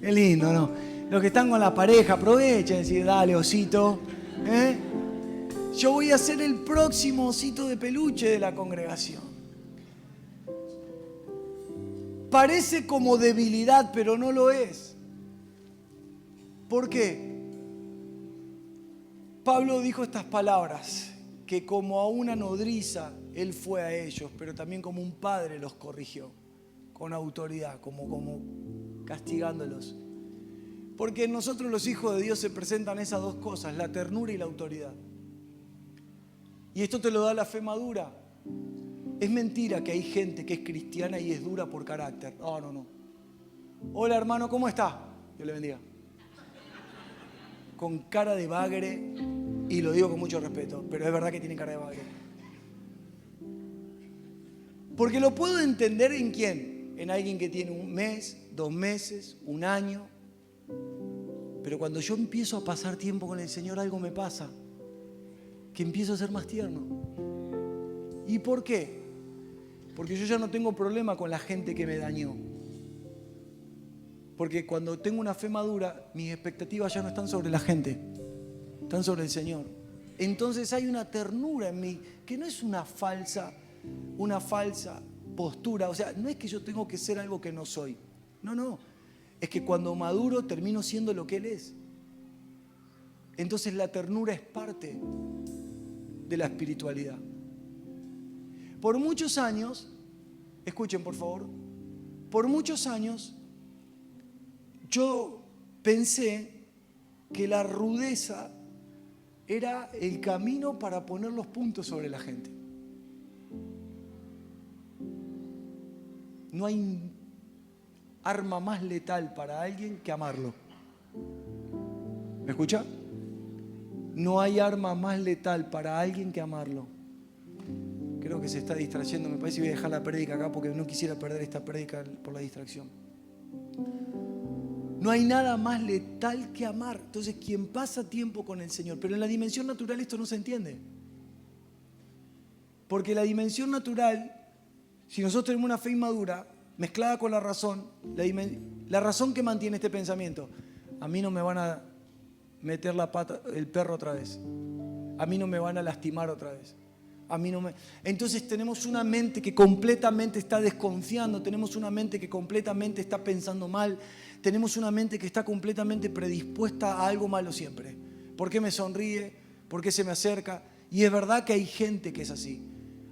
Es lindo, ¿no? Los que están con la pareja, aprovechen y decir, dale, osito. Yo voy a ser el próximo osito de peluche de la congregación. Parece como debilidad, pero no lo es. ¿Por qué? Pablo dijo estas palabras. Que como a una nodriza Él fue a ellos, pero también como un padre los corrigió, con autoridad, como castigándolos. Porque en nosotros los hijos de Dios se presentan esas dos cosas, la ternura y la autoridad. Y esto te lo da la fe madura. Es mentira que hay gente que es cristiana y es dura por carácter. No. Hola hermano, ¿cómo está? Dios le bendiga. Con cara de bagre. Y lo digo con mucho respeto, pero es verdad que tiene cara de bagre. Porque lo puedo entender en quién. En alguien que tiene 1 mes, 2 meses, 1 año. Pero cuando yo empiezo a pasar tiempo con el Señor, algo me pasa. Que empiezo a ser más tierno. ¿Y por qué? Porque yo ya no tengo problema con la gente que me dañó. Porque cuando tengo una fe madura, mis expectativas ya no están sobre la gente. Están sobre el Señor. Entonces hay una ternura en mí que no es una falsa postura. O sea, no es que yo tengo que ser algo que no soy. No. Es que cuando maduro termino siendo lo que Él es. Entonces la ternura es parte de la espiritualidad. Por muchos años, escuchen por favor, por muchos años yo pensé que la rudeza era el camino para poner los puntos sobre la gente. No hay arma más letal para alguien que amarlo. ¿Me escucha? No hay arma más letal para alguien que amarlo. Creo que se está distrayendo. Me parece que voy a dejar la prédica acá porque no quisiera perder esta prédica por la distracción. No hay nada más letal que amar. Entonces, quien pasa tiempo con el Señor, pero en la dimensión natural esto no se entiende. Porque la dimensión natural, si nosotros tenemos una fe inmadura, mezclada con la razón, la razón que mantiene este pensamiento, a mí no me van a meter la pata, el perro otra vez. A mí no me van a lastimar otra vez. Entonces tenemos una mente que completamente está desconfiando, tenemos una mente que completamente está pensando mal, tenemos una mente que está completamente predispuesta a algo malo siempre. ¿Por qué me sonríe? ¿Por qué se me acerca? Y es verdad que hay gente que es así,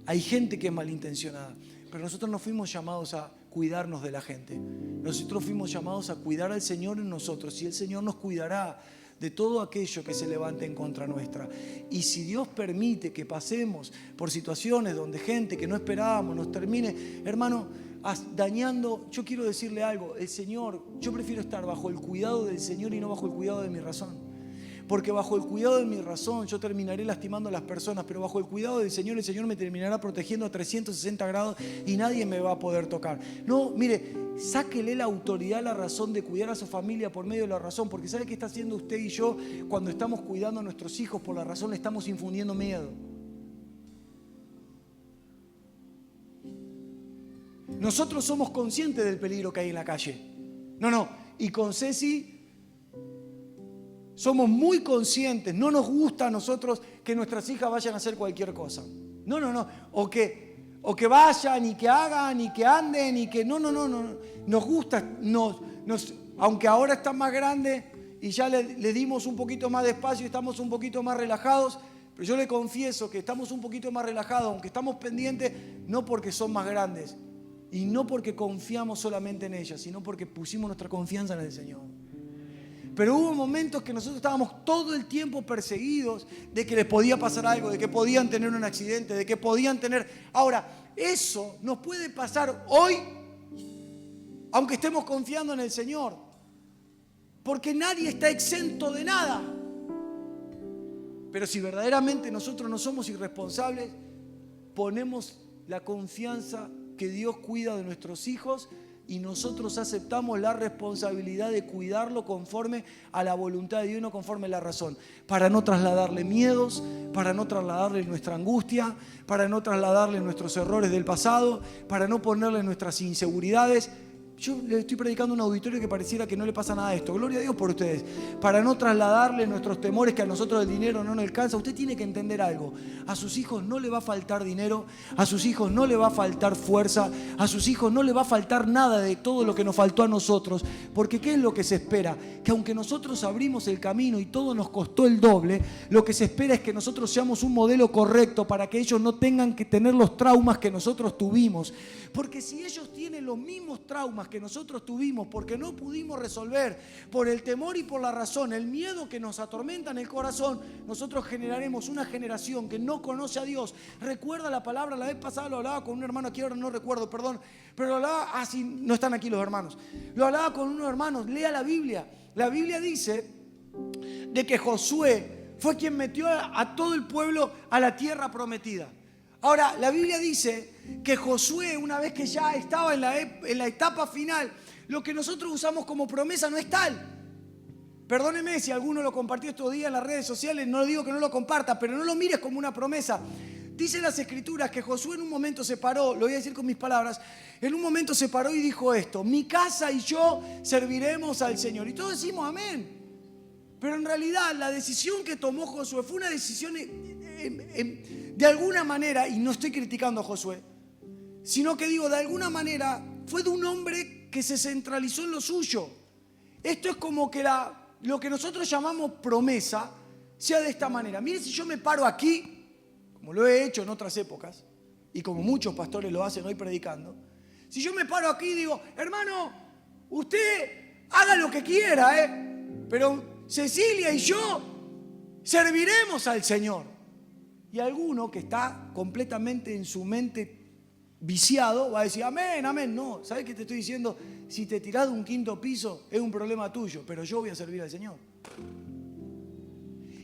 hay gente que es malintencionada, pero nosotros no fuimos llamados a cuidarnos de la gente, nosotros fuimos llamados a cuidar al Señor en nosotros y el Señor nos cuidará de todo aquello que se levante en contra nuestra. Y si Dios permite que pasemos por situaciones donde gente que no esperábamos nos termine, hermano, dañando, yo quiero decirle algo, el Señor, yo prefiero estar bajo el cuidado del Señor y no bajo el cuidado de mi razón. porque bajo el cuidado de mi razón yo terminaré lastimando a las personas, pero bajo el cuidado del Señor, el Señor me terminará protegiendo a 360 grados y nadie me va a poder tocar. No, mire, sáquele la autoridad, la razón de cuidar a su familia por medio de la razón, porque ¿sabe qué está haciendo usted y yo cuando estamos cuidando a nuestros hijos por la razón? Le estamos infundiendo miedo. Nosotros somos conscientes del peligro que hay en la calle. Y con Ceci somos muy conscientes. No nos gusta a nosotros que nuestras hijas vayan a hacer cualquier cosa. O que vayan y que hagan y que anden y que no. Nos gusta, aunque ahora están más grandes y ya le dimos un poquito más de espacio y estamos un poquito más relajados, pero yo le confieso que estamos un poquito más relajados, aunque estamos pendientes, no porque son más grandes y no porque confiamos solamente en ellas, sino porque pusimos nuestra confianza en el Señor. Pero hubo momentos que nosotros estábamos todo el tiempo perseguidos de que les podía pasar algo, de que podían tener un accidente, de que podían tener... Ahora, eso nos puede pasar hoy, aunque estemos confiando en el Señor, porque nadie está exento de nada. Pero si verdaderamente nosotros no somos irresponsables, ponemos la confianza que Dios cuida de nuestros hijos y nosotros aceptamos la responsabilidad de cuidarlo conforme a la voluntad de Dios y no conforme a la razón, para no trasladarle miedos, para no trasladarle nuestra angustia, para no trasladarle nuestros errores del pasado, para no ponerle nuestras inseguridades. Yo le estoy predicando a un auditorio que pareciera que no le pasa nada de esto. Gloria a Dios por ustedes. Para no trasladarle nuestros temores, que a nosotros el dinero no nos alcanza. Usted tiene que entender algo. A sus hijos no le va a faltar dinero. A sus hijos no le va a faltar fuerza. A sus hijos no le va a faltar nada de todo lo que nos faltó a nosotros. Porque ¿qué es lo que se espera? Que aunque nosotros abrimos el camino y todo nos costó el doble, lo que se espera es que nosotros seamos un modelo correcto para que ellos no tengan que tener los traumas que nosotros tuvimos. Porque si ellos tienen los mismos traumas que nosotros tuvimos porque no pudimos resolver por el temor y por la razón, el miedo que nos atormenta en el corazón, nosotros generaremos una generación que no conoce a Dios. Recuerda la palabra, la vez pasada lo hablaba con un hermano aquí, ahora no recuerdo, perdón, pero lo hablaba, sí, no están aquí los hermanos, lo hablaba con unos hermanos, lea la Biblia. La Biblia dice de que Josué fue quien metió a todo el pueblo a la tierra prometida. Ahora, la Biblia dice que Josué, una vez que ya estaba en la etapa final, lo que nosotros usamos como promesa no es tal. Perdóneme si alguno lo compartió estos días en las redes sociales, no digo que no lo comparta, pero no lo mires como una promesa. Dicen las Escrituras que Josué en un momento se paró, lo voy a decir con mis palabras, en un momento se paró y dijo esto: mi casa y yo serviremos al Señor. Y todos decimos amén. Pero en realidad la decisión que tomó Josué fue una decisión de alguna manera, y no estoy criticando a Josué, sino que digo, de alguna manera fue de un hombre que se centralizó en lo suyo. Esto es como que lo que nosotros llamamos promesa sea de esta manera. Mire, si yo me paro aquí, como lo he hecho en otras épocas, y como muchos pastores lo hacen hoy predicando, si yo me paro aquí y digo, hermano, usted haga lo que quiera, pero Cecilia y yo serviremos al Señor. Y alguno que está completamente en su mente viciado va a decir, amén, amén. No, ¿sabes qué te estoy diciendo? Si te tirás de un quinto piso es un problema tuyo, pero yo voy a servir al Señor.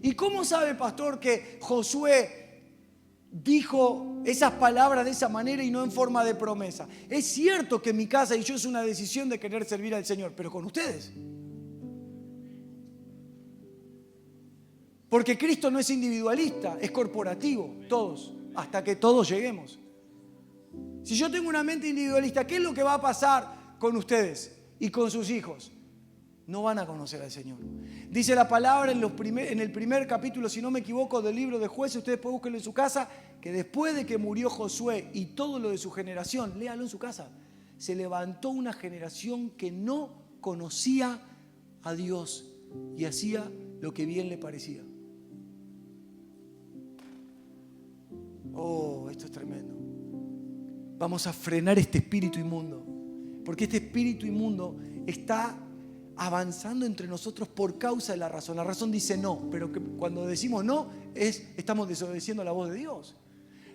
¿Y cómo sabe, pastor, que Josué dijo esas palabras de esa manera y no en forma de promesa? Es cierto que mi casa y yo es una decisión de querer servir al Señor, pero con ustedes. Porque Cristo no es individualista, es corporativo, todos, hasta que todos lleguemos. Si yo tengo una mente individualista, ¿qué es lo que va a pasar con ustedes y con sus hijos? No van a conocer al Señor. Dice la palabra en el primer capítulo, si no me equivoco, del libro de Jueces, ustedes pueden buscarlo en su casa, que después de que murió Josué y todo lo de su generación, léalo en su casa, se levantó una generación que no conocía a Dios y hacía lo que bien le parecía. Oh, esto es tremendo. Vamos a frenar este espíritu inmundo, porque este espíritu inmundo está avanzando entre nosotros por causa de la razón. La razón dice no, pero cuando decimos no, estamos desobedeciendo la voz de Dios.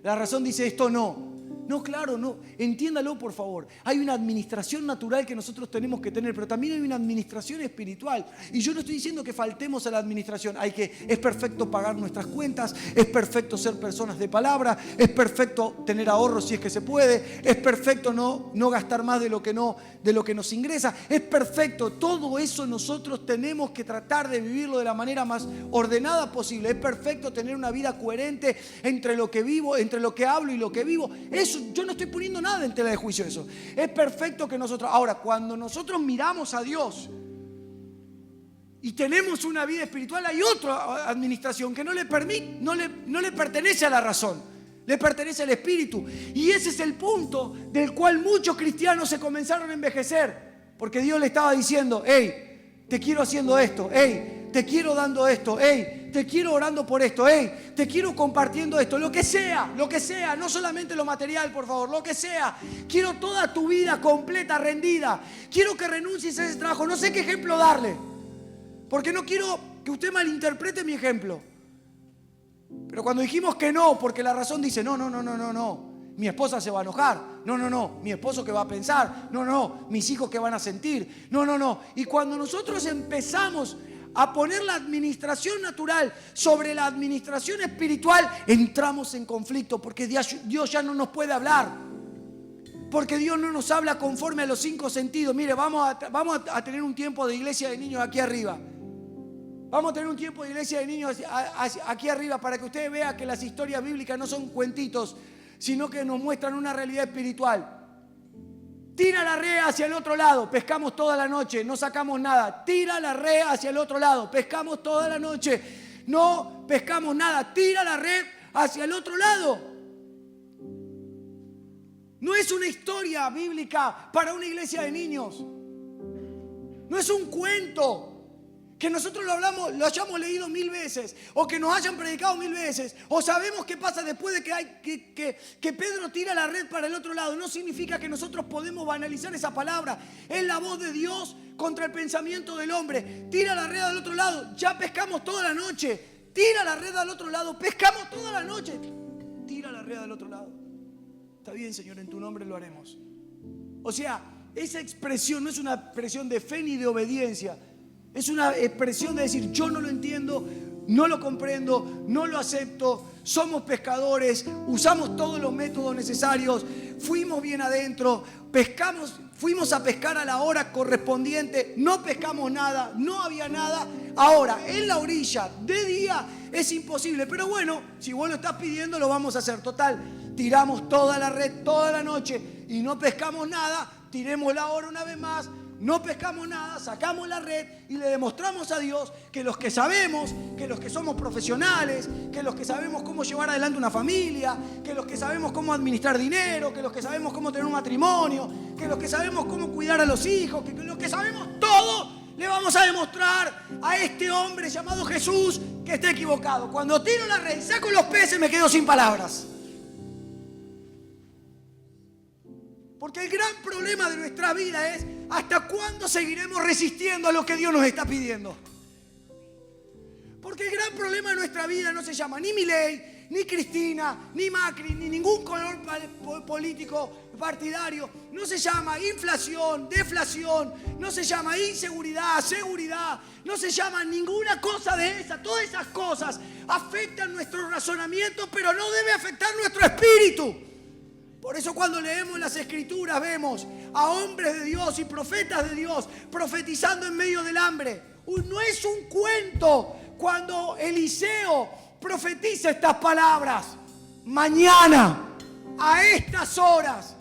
La razón dice esto no. No, claro, no. Entiéndalo, por favor. Hay una administración natural que nosotros tenemos que tener, pero también hay una administración espiritual. Y yo no estoy diciendo que faltemos a la administración. Es perfecto pagar nuestras cuentas, es perfecto ser personas de palabra, es perfecto tener ahorros si es que se puede, es perfecto no gastar más de lo que nos ingresa, es perfecto. Todo eso nosotros tenemos que tratar de vivirlo de la manera más ordenada posible. Es perfecto tener una vida coherente entre lo que vivo, entre lo que hablo y lo que vivo. Eso, yo no estoy poniendo nada en tela de juicio eso. Es perfecto que nosotros... Ahora, cuando nosotros miramos a Dios y tenemos una vida espiritual, hay otra administración que no le pertenece a la razón, le pertenece al espíritu. Y ese es el punto del cual muchos cristianos se comenzaron a envejecer, porque Dios le estaba diciendo: hey, te quiero haciendo esto, hey, te quiero dando esto, hey, te quiero orando por esto, hey, te quiero compartiendo esto, lo que sea, no solamente lo material, por favor, lo que sea. Quiero toda tu vida completa, rendida. Quiero que renuncies a ese trabajo. No sé qué ejemplo darle, porque no quiero que usted malinterprete mi ejemplo. Pero cuando dijimos que no, porque la razón dice: no, mi esposa se va a enojar, no, mi esposo que va a pensar, no, mis hijos que van a sentir, no. Y cuando nosotros empezamos a poner la administración natural sobre la administración espiritual, entramos en conflicto, porque Dios ya no nos puede hablar, porque Dios no nos habla conforme a los 5 sentidos. Mire, vamos a tener un tiempo de iglesia de niños aquí arriba. Vamos a tener un tiempo de iglesia de niños aquí arriba, para que usted vea que las historias bíblicas no son cuentitos, sino que nos muestran una realidad espiritual. Tira la red hacia el otro lado, pescamos toda la noche, no sacamos nada. Tira la red hacia el otro lado, pescamos toda la noche, no pescamos nada. Tira la red hacia el otro lado. No es una historia bíblica para una iglesia de niños. No es un cuento que nosotros lo hayamos leído 1000 veces, o que nos hayan predicado 1000 veces, o sabemos qué pasa después de que Pedro tira la red para el otro lado. No significa que nosotros podemos banalizar esa palabra. Es la voz de Dios contra el pensamiento del hombre. Tira la red al otro lado, ya pescamos toda la noche. Tira la red al otro lado, pescamos toda la noche. Tira la red al otro lado. Está bien, Señor, en tu nombre lo haremos. O sea, esa expresión no es una expresión de fe ni de obediencia. Es una expresión de decir: yo no lo entiendo, no lo comprendo, no lo acepto. Somos pescadores, usamos todos los métodos necesarios, fuimos bien adentro, pescamos, fuimos a pescar a la hora correspondiente, no pescamos nada, no había nada. Ahora, en la orilla, de día, es imposible. Pero bueno, si vos lo estás pidiendo, lo vamos a hacer. Total, tiramos toda la red toda la noche y no pescamos nada. Tiremos la hora una vez más, no pescamos nada, sacamos la red y le demostramos a Dios que los que sabemos, que los que somos profesionales, que los que sabemos cómo llevar adelante una familia, que los que sabemos cómo administrar dinero, que los que sabemos cómo tener un matrimonio, que los que sabemos cómo cuidar a los hijos, que los que sabemos todo, le vamos a demostrar a este hombre llamado Jesús que está equivocado. Cuando tiro la red y saco los peces, me quedo sin palabras. Porque el gran problema de nuestra vida es: ¿hasta cuándo seguiremos resistiendo a lo que Dios nos está pidiendo? Porque el gran problema de nuestra vida no se llama ni Milei, ni Cristina, ni Macri, ni ningún color político partidario. No se llama inflación, deflación, no se llama inseguridad, seguridad, no se llama ninguna cosa de esa. Todas esas cosas afectan nuestro razonamiento, pero no debe afectar nuestro espíritu. Por eso cuando leemos las Escrituras vemos a hombres de Dios y profetas de Dios profetizando en medio del hambre. No es un cuento cuando Eliseo profetiza estas palabras: mañana, a estas horas,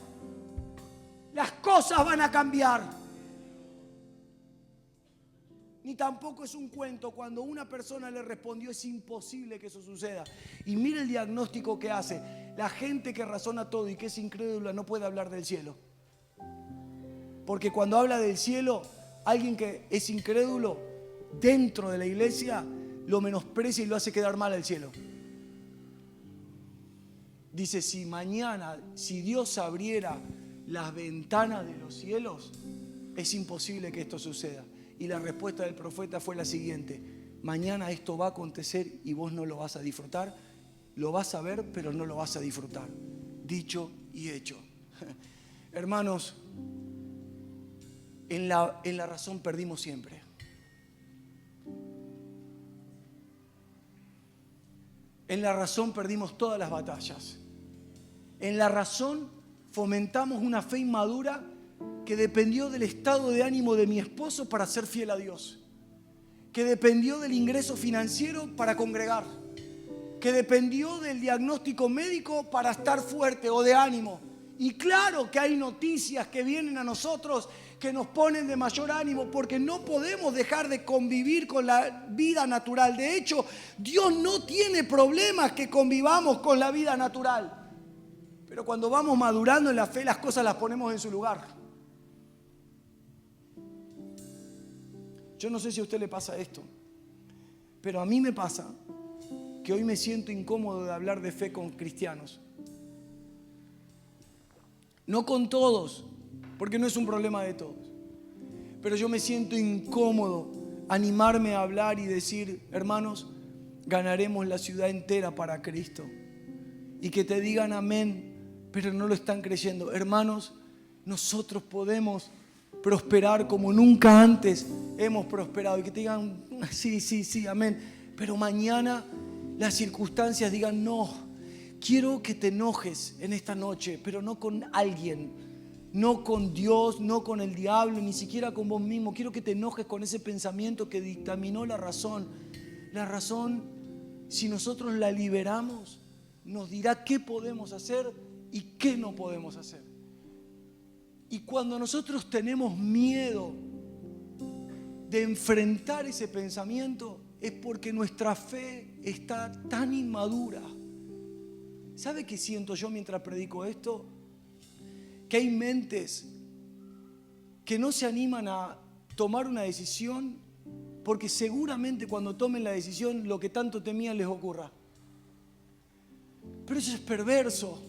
las cosas van a cambiar. Ni tampoco es un cuento cuando una persona le respondió: es imposible que eso suceda. Y mire el diagnóstico que hace. La gente que razona todo y que es incrédula no puede hablar del cielo. Porque cuando habla del cielo, alguien que es incrédulo dentro de la iglesia lo menosprecia y lo hace quedar mal al cielo. Dice: si mañana, si Dios abriera las ventanas de los cielos, es imposible que esto suceda. Y la respuesta del profeta fue la siguiente: mañana esto va a acontecer y vos no lo vas a disfrutar. Lo vas a ver, pero no lo vas a disfrutar. Dicho y hecho. Hermanos, en la razón perdimos siempre. En la razón perdimos todas las batallas. En la razón fomentamos una fe inmadura que dependió del estado de ánimo de mi esposo para ser fiel a Dios, que dependió del ingreso financiero para congregar, que dependió del diagnóstico médico para estar fuerte o de ánimo. Y claro que hay noticias que vienen a nosotros que nos ponen de mayor ánimo, porque no podemos dejar de convivir con la vida natural. De hecho, Dios no tiene problemas que convivamos con la vida natural. Pero cuando vamos madurando en la fe, las cosas las ponemos en su lugar. Yo no sé si a usted le pasa esto, pero a mí me pasa que hoy me siento incómodo de hablar de fe con cristianos. No con todos, porque no es un problema de todos. Pero yo me siento incómodo animarme a hablar y decir, hermanos, ganaremos la ciudad entera para Cristo. Y que te digan amén, pero no lo están creyendo. Hermanos, nosotros podemos prosperar como nunca antes hemos prosperado. Y que te digan, sí, amén. Pero mañana las circunstancias digan, no. Quiero que te enojes en esta noche, pero no con alguien, no con Dios, no con el diablo, ni siquiera con vos mismo. Quiero que te enojes con ese pensamiento que dictaminó la razón. La razón, si nosotros la liberamos, nos dirá qué podemos hacer y qué no podemos hacer. Y cuando nosotros tenemos miedo de enfrentar ese pensamiento, es porque nuestra fe está tan inmadura. ¿Sabe qué siento yo mientras predico esto? Que hay mentes que no se animan a tomar una decisión porque seguramente cuando tomen la decisión lo que tanto temían les ocurra. Pero eso es perverso.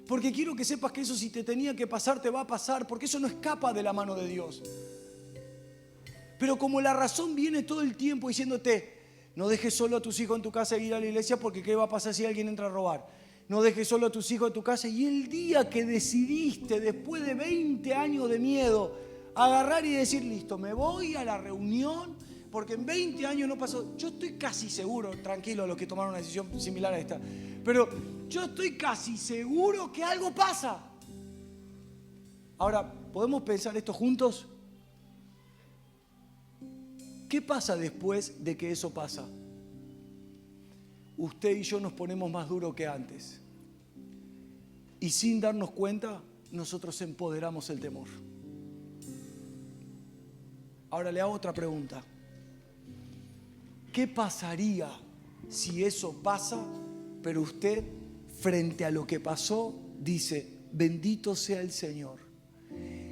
Porque quiero que sepas que eso, si te tenía que pasar, te va a pasar, porque eso no escapa de la mano de Dios. Pero como la razón viene todo el tiempo diciéndote, no dejes solo a tus hijos en tu casa e ir a la iglesia, porque ¿qué va a pasar si alguien entra a robar? No dejes solo a tus hijos en tu casa. Y el día que decidiste, después de 20 años de miedo, agarrar y decir, listo, me voy a la reunión, porque en 20 años no pasó. Yo estoy casi seguro, tranquilo los que tomaron una decisión similar a esta, pero yo estoy casi seguro que algo pasa. Ahora, ¿podemos pensar esto juntos? ¿Qué pasa después de que eso pasa? Usted y yo nos ponemos más duros que antes. Y sin darnos cuenta, nosotros empoderamos el temor. Ahora le hago otra pregunta. ¿Qué pasaría si eso pasa, pero usted, frente a lo que pasó, dice, bendito sea el Señor,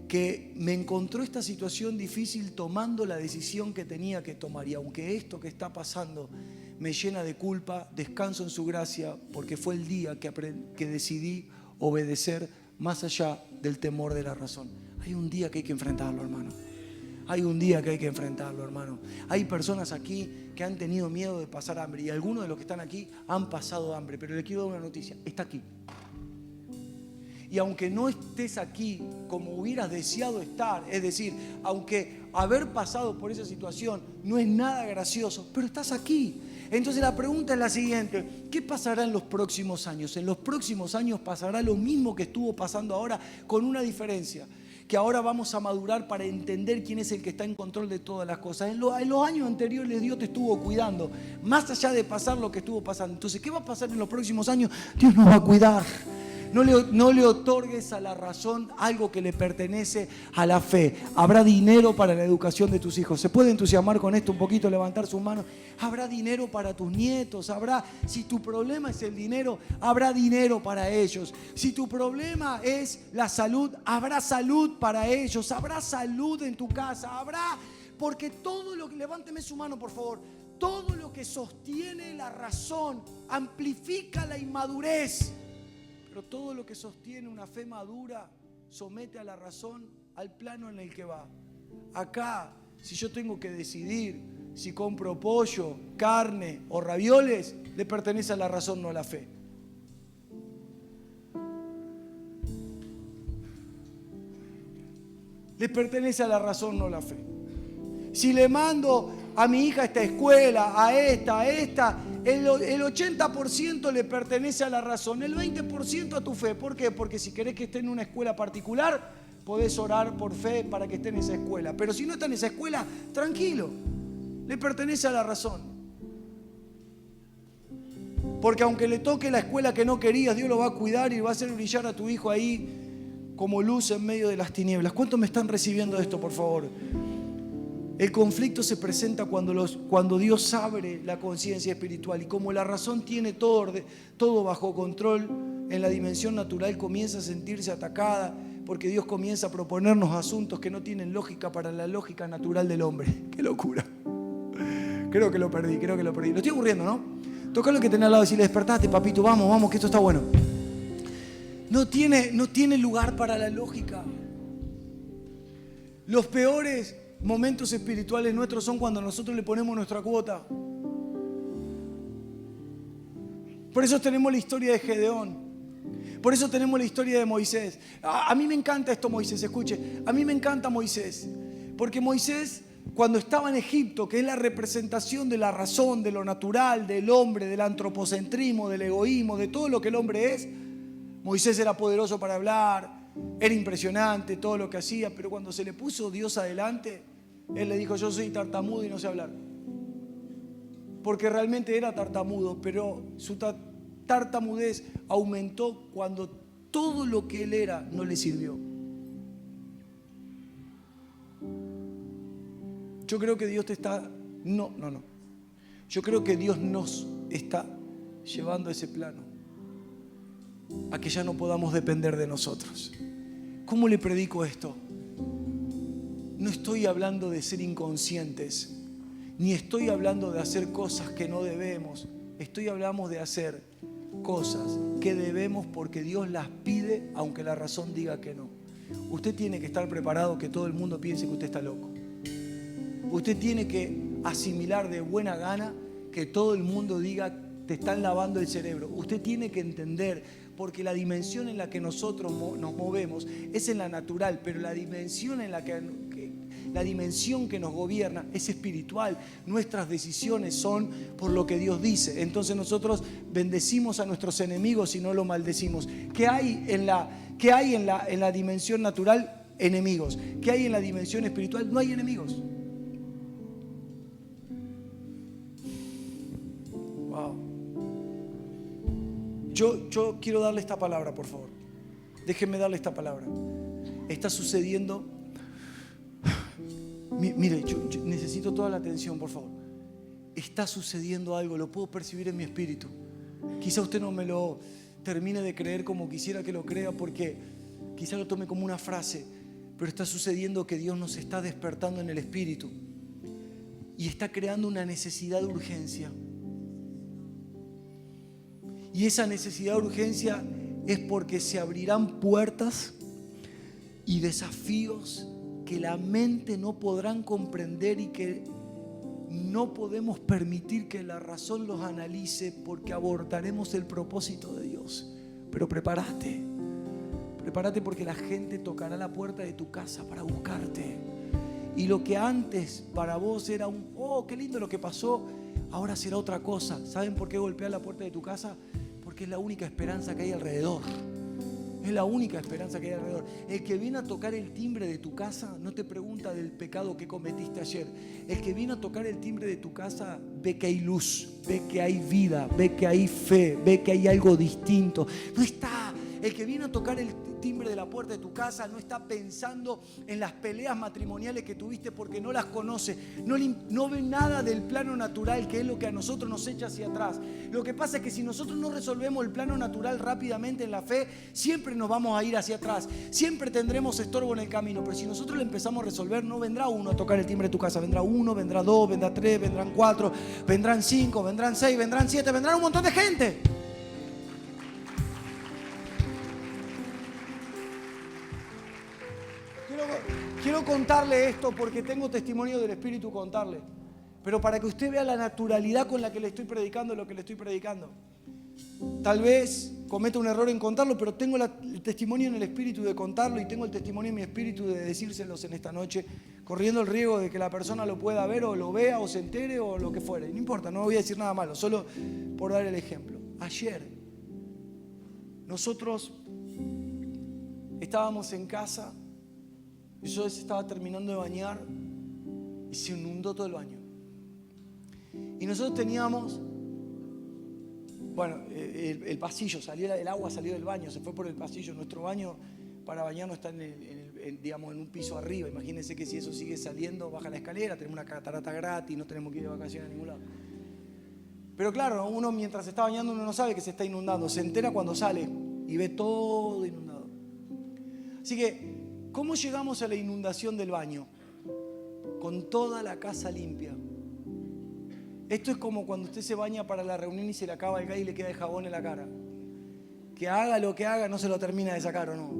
que me encontró esta situación difícil tomando la decisión que tenía que tomar, y aunque esto que está pasando me llena de culpa, descanso en su gracia, porque fue el día que decidí obedecer más allá del temor de la razón? Hay un día que hay que enfrentarlo, hermano. Hay un día que hay que enfrentarlo, hermano. Hay personas aquí que han tenido miedo de pasar hambre, y algunos de los que están aquí han pasado hambre, pero le quiero dar una noticia, está aquí. Y aunque no estés aquí como hubieras deseado estar, es decir, aunque haber pasado por esa situación no es nada gracioso, pero estás aquí. Entonces la pregunta es la siguiente: ¿qué pasará en los próximos años? En los próximos años pasará lo mismo que estuvo pasando ahora, con una diferencia, que ahora vamos a madurar para entender quién es el que está en control de todas las cosas. En los años anteriores Dios te estuvo cuidando, más allá de pasar lo que estuvo pasando. Entonces, ¿qué va a pasar en los próximos años? Dios nos va a cuidar. No le otorgues a la razón algo que le pertenece a la fe. Habrá dinero para la educación de tus hijos. ¿Se puede entusiasmar con esto un poquito, levantar sus manos? Habrá dinero para tus nietos. Si tu problema es el dinero, habrá dinero para ellos. Si tu problema es la salud, habrá salud para ellos. Habrá salud en tu casa. Porque todo lo que, levánteme su mano por favor, todo lo que sostiene la razón amplifica la inmadurez. Pero todo lo que sostiene una fe madura somete a la razón al plano en el que va. Acá, si yo tengo que decidir si compro pollo, carne o ravioles, le pertenece a la razón, no a la fe. Le pertenece a la razón, no la fe. Si le mando a mi hija a esta escuela, a esta, el 80% le pertenece a la razón, el 20% a tu fe. ¿Por qué? Porque si querés que esté en una escuela particular, podés orar por fe para que esté en esa escuela. Pero si no está en esa escuela, tranquilo, le pertenece a la razón. Porque aunque le toque la escuela que no querías, Dios lo va a cuidar y va a hacer brillar a tu hijo ahí como luz en medio de las tinieblas. ¿Cuántos me están recibiendo esto, por favor? El conflicto se presenta cuando Dios abre la conciencia espiritual, y como la razón tiene todo bajo control, en la dimensión natural comienza a sentirse atacada, porque Dios comienza a proponernos asuntos que no tienen lógica para la lógica natural del hombre. ¡Qué locura! Creo que lo perdí. Lo estoy aburriendo, ¿no? Toca lo que tenés al lado y decirle: despertate, papito, vamos, que esto está bueno. No tiene lugar para la lógica. Los peores momentos espirituales nuestros son cuando nosotros le ponemos nuestra cuota. Por eso tenemos la historia de Gedeón. Por eso tenemos la historia de Moisés. A mí me encanta esto, Moisés, escuche. A mí me encanta Moisés. Porque Moisés, cuando estaba en Egipto, que es la representación de la razón, de lo natural, del hombre, del antropocentrismo, del egoísmo, de todo lo que el hombre es, Moisés era poderoso para hablar, era impresionante todo lo que hacía, pero cuando se le puso Dios adelante, él le dijo: yo soy tartamudo y no sé hablar. Porque realmente era tartamudo, pero su tartamudez aumentó cuando todo lo que él era no le sirvió. Yo creo que Dios te está... No. Yo creo que Dios nos está llevando a ese plano, a que ya no podamos depender de nosotros. ¿Cómo le predico esto? No estoy hablando de ser inconscientes, ni estoy hablando de hacer cosas que no debemos. Estoy hablando de hacer cosas que debemos porque Dios las pide, aunque la razón diga que no. Usted tiene que estar preparado que todo el mundo piense que usted está loco. Usted tiene que asimilar de buena gana que todo el mundo diga: te están lavando el cerebro. Usted tiene que entender, porque la dimensión en la que nosotros nos movemos es en la natural, pero la dimensión que nos gobierna es espiritual. Nuestras decisiones son por lo que Dios dice. Entonces nosotros bendecimos a nuestros enemigos y no lo maldecimos. ¿Qué hay en la dimensión natural? Enemigos. ¿Qué hay en la dimensión espiritual? No hay enemigos. Wow. Yo quiero darle esta palabra, por favor. Déjenme darle esta palabra. Está sucediendo. Mire, yo necesito toda la atención, por favor. Está sucediendo algo, lo puedo percibir en mi espíritu. Quizá usted no me lo termine de creer como quisiera que lo crea, porque quizá lo tome como una frase, pero está sucediendo que Dios nos está despertando en el espíritu y está creando una necesidad de urgencia. Y esa necesidad de urgencia es porque se abrirán puertas y desafíos que la mente no podrán comprender y que no podemos permitir que la razón los analice, porque abortaremos el propósito de Dios. Pero prepárate porque la gente tocará la puerta de tu casa para buscarte. Y lo que antes para vos era oh, qué lindo lo que pasó, ahora será otra cosa. ¿Saben por qué golpea la puerta de tu casa? Porque es la única esperanza que hay alrededor. Es la única esperanza que hay alrededor. El que viene a tocar el timbre de tu casa no te pregunta del pecado que cometiste ayer. El que viene a tocar el timbre de tu casa ve que hay luz, ve que hay vida, ve que hay fe, ve que hay algo distinto. No está. El que viene a tocar el timbre de la puerta de tu casa no está pensando en las peleas matrimoniales que tuviste porque no las conoce. No ve nada del plano natural, que es lo que a nosotros nos echa hacia atrás. Lo que pasa es que si nosotros no resolvemos el plano natural rápidamente en la fe, siempre nos vamos a ir hacia atrás. Siempre tendremos estorbo en el camino. Pero si nosotros le empezamos a resolver, no vendrá uno a tocar el timbre de tu casa. Vendrá uno, vendrá dos, vendrá tres, vendrán cuatro, vendrán cinco, vendrán seis, vendrán siete, vendrán un montón de gente. Quiero contarle esto porque tengo testimonio del Espíritu contarle. Pero para que usted vea la naturalidad con la que le estoy predicando lo que le estoy predicando. tal vez cometa un error en contarlo, pero tengo el testimonio en el espíritu de contarlo y tengo el testimonio en mi espíritu de decírselos en esta noche, corriendo el riesgo de que la persona lo pueda ver o lo vea o se entere o lo que fuere. No importa, no voy a decir nada malo, solo por dar el ejemplo. Ayer nosotros estábamos en casa y yo se estaba terminando de bañar y se inundó todo el baño. Y nosotros teníamos, bueno, el pasillo, el agua salió del baño, se fue por el pasillo. Nuestro baño para bañarnos está digamos, en un piso arriba. Imagínense que si eso sigue saliendo, baja la escalera, tenemos una catarata gratis, no tenemos que ir de vacaciones a ningún lado. Pero claro, uno mientras se está bañando uno no sabe que se está inundando, se entera cuando sale y ve todo inundado. Así que, ¿cómo llegamos a la inundación del baño? Con toda la casa limpia. Esto es como cuando usted se baña para la reunión y se le acaba el gas y le queda el jabón en la cara. Que haga lo que haga, no se lo termina de sacar o no.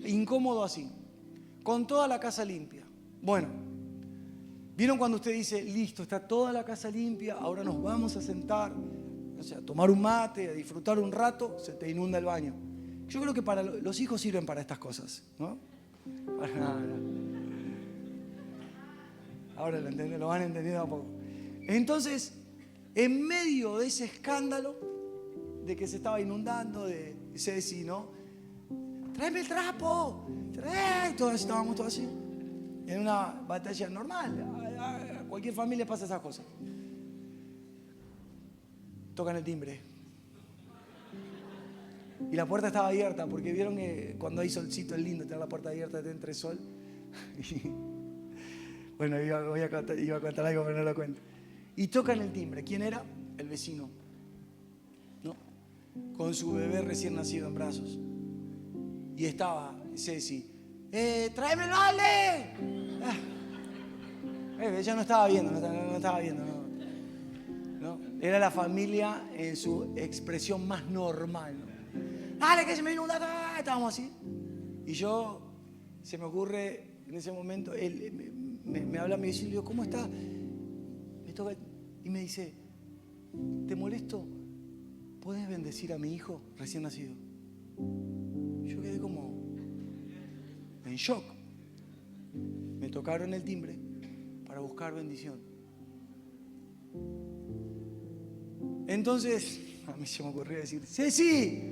Incómodo así. Con toda la casa limpia. Bueno, ¿vieron cuando usted dice, listo, está toda la casa limpia, ahora nos vamos a sentar, o sea, a tomar un mate, a disfrutar un rato, se te inunda el baño? Yo creo que para los hijos sirven para estas cosas, ¿no? Ahora lo van entendiendo a poco. Entonces, en medio de ese escándalo de que se estaba inundando, de Ceci, ¿no? ¡Tráeme el trapo! ¡Trae! Todos estábamos todos así. En una batalla normal. A cualquier familia pasa esas cosas. Tocan el timbre. Y la puerta estaba abierta, porque vieron que cuando hay solcito es lindo tener la puerta abierta, te entra el sol. Bueno, iba a contar algo, pero no lo cuento. Y tocan el timbre. ¿Quién era? El vecino, ¿no? Con su bebé recién nacido en brazos. Y estaba Ceci. ¡Tráeme el balde! Ella no estaba viendo, no estaba viendo. ¿No? Era la familia en su expresión más normal, ¿no? ¡Dale, que se me inunda! Estábamos así. Y yo, se me ocurre en ese momento, él me habla a mi vecino y le digo, ¿cómo está? Me toca y me dice, ¿te molesto? ¿Puedes bendecir a mi hijo recién nacido? Yo quedé como en shock. Me tocaron el timbre para buscar bendición. Entonces, a mí se me ocurrió decir, ¡Ceci!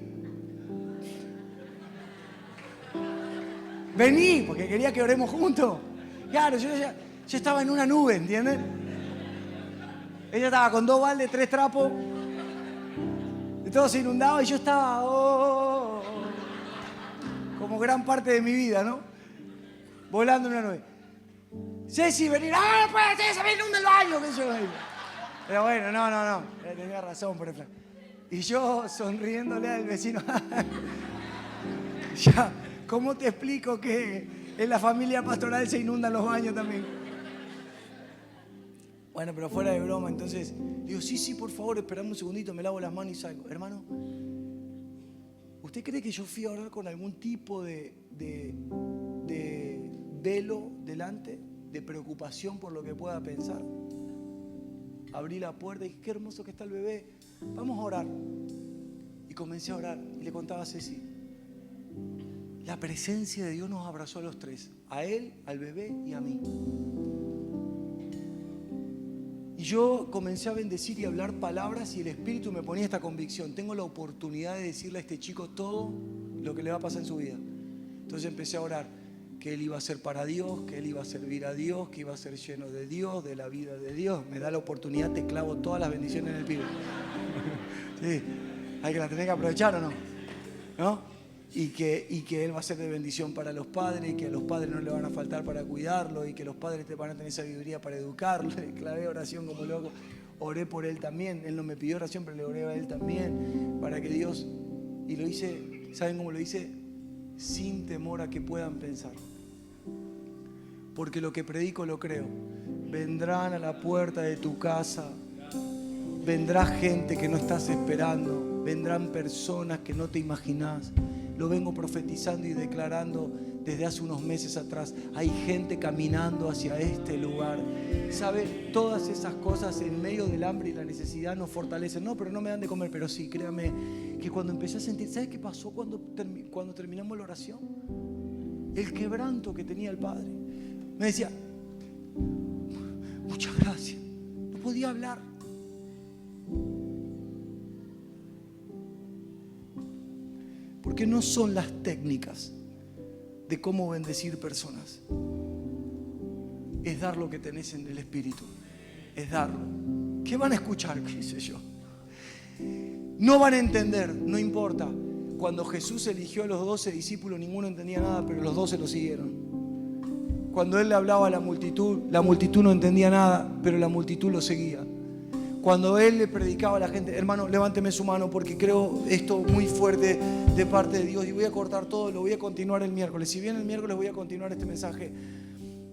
Vení, porque quería que oremos juntos. Claro, yo estaba en una nube, ¿entiendes? Ella estaba con 2 baldes, 3 trapos, y todo se inundaba y yo estaba como gran parte de mi vida, ¿no? Volando en una nube. Ceci, vení, ¡ah, pues se me inunda el baño! ¿Qué sé yo? Pero bueno, no, tenía razón por el plan. Y yo sonriéndole al vecino. Ya, ¿cómo te explico que en la familia pastoral se inundan los baños también? Bueno, pero fuera de broma, entonces digo, sí, por favor, esperame un segundito, me lavo las manos y salgo. Hermano, ¿usted cree que yo fui a orar con algún tipo de velo delante, de preocupación por lo que pueda pensar? Abrí la puerta y dije, qué hermoso que está el bebé, vamos a orar. Y comencé a orar y le contaba a Ceci. La presencia de Dios nos abrazó a los 3, a él, al bebé y a mí. Y yo comencé a bendecir y a hablar palabras y el Espíritu me ponía esta convicción. Tengo la oportunidad de decirle a este chico todo lo que le va a pasar en su vida. Entonces empecé a orar que él iba a ser para Dios, que él iba a servir a Dios, que iba a ser lleno de Dios, de la vida de Dios. Me da la oportunidad, te clavo todas las bendiciones en el pibe. Sí, hay que la tener que aprovechar o no, ¿no? Y que él va a ser de bendición para los padres, y que a los padres no le van a faltar para cuidarlo, y que los padres te van a tener sabiduría para educarlo. Le clavé oración como loco, oré por él también. Él no me pidió oración, pero le oré a él también, para que Dios, y lo hice, ¿saben cómo lo hice? Sin temor a que puedan pensar. Porque lo que predico lo creo. Vendrán a la puerta de tu casa, vendrá gente que no estás esperando, vendrán personas que no te imaginás, lo vengo profetizando y declarando desde hace unos meses atrás. Hay gente caminando hacia este lugar. ¿Sabe? Todas esas cosas en medio del hambre y la necesidad nos fortalecen. No, pero no me dan de comer. Pero sí, créame que cuando empecé a sentir, ¿sabes qué pasó cuando terminamos la oración? El quebranto que tenía el Padre. Me decía, muchas gracias. No podía hablar. Porque no son las técnicas de cómo bendecir personas. Es dar lo que tenés en el Espíritu. Es darlo. ¿Qué van a escuchar? ¿Qué sé yo? No van a entender, no importa. Cuando Jesús eligió a los 12 discípulos, ninguno entendía nada, pero los 12 lo siguieron. Cuando Él le hablaba a la multitud no entendía nada, pero la multitud lo seguía. Cuando Él le predicaba a la gente, hermano, levánteme su mano porque creo esto muy fuerte de parte de Dios. Y voy a cortar todo, lo voy a continuar el miércoles. Si bien el miércoles voy a continuar este mensaje.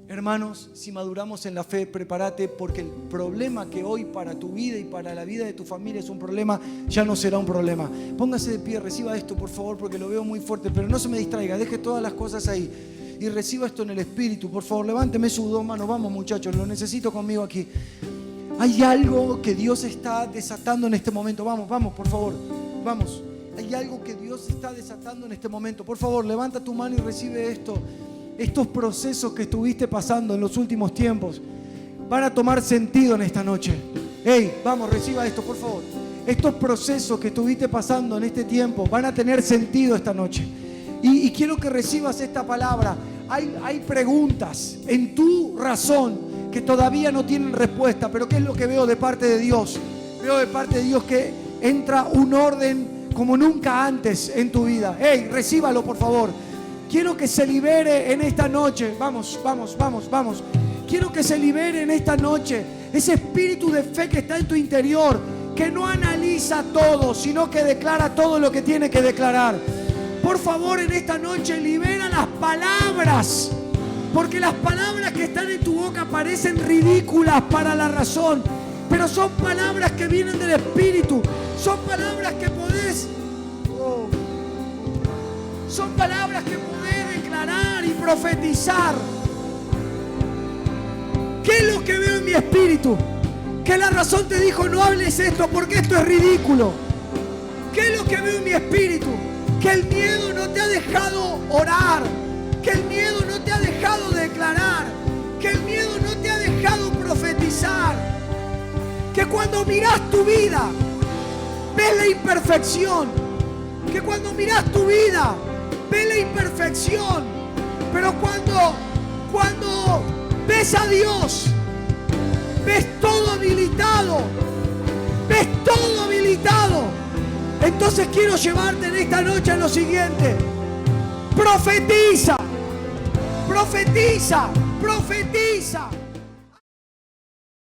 Hermanos, si maduramos en la fe, prepárate, porque el problema que hoy para tu vida y para la vida de tu familia es un problema, ya no será un problema. Póngase de pie, reciba esto por favor, porque lo veo muy fuerte, pero no se me distraiga, deje todas las cosas ahí y reciba esto en el Espíritu. Por favor, levánteme sus dos manos, vamos muchachos, lo necesito conmigo aquí. Hay algo que Dios está desatando en este momento. Vamos, por favor, vamos. Hay algo que Dios está desatando en este momento. Por favor, levanta tu mano y recibe esto. Estos procesos que estuviste pasando en los últimos tiempos van a tomar sentido en esta noche. Hey, vamos, reciba esto, por favor. Estos procesos que estuviste pasando en este tiempo van a tener sentido esta noche. Y quiero que recibas esta palabra. Hay preguntas en tu razón que todavía no tienen respuesta, pero ¿qué es lo que veo de parte de Dios? Veo de parte de Dios que entra un orden como nunca antes en tu vida. Hey, recíbalo por favor. Quiero que se libere en esta noche. Vamos. Quiero que se libere en esta noche ese espíritu de fe que está en tu interior, que no analiza todo, sino que declara todo lo que tiene que declarar. Por favor, en esta noche libera las palabras, porque las palabras que están en tu boca parecen ridículas para la razón, pero son palabras que vienen del Espíritu. Son palabras que podés son palabras que podés declarar y profetizar. ¿Qué es lo que veo en mi espíritu? Que la razón te dijo no hables esto porque esto es ridículo. ¿Qué es lo que veo en mi espíritu? Que el miedo no te ha dejado orar, que el miedo no te ha dejado declarar, que el miedo no te ha dejado profetizar, que cuando mirás tu vida ves la imperfección, que cuando mirás tu vida ves la imperfección, pero cuando ves a Dios ves todo habilitado, ves todo habilitado. Entonces quiero llevarte en esta noche a lo siguiente: profetiza, profetiza, profetiza.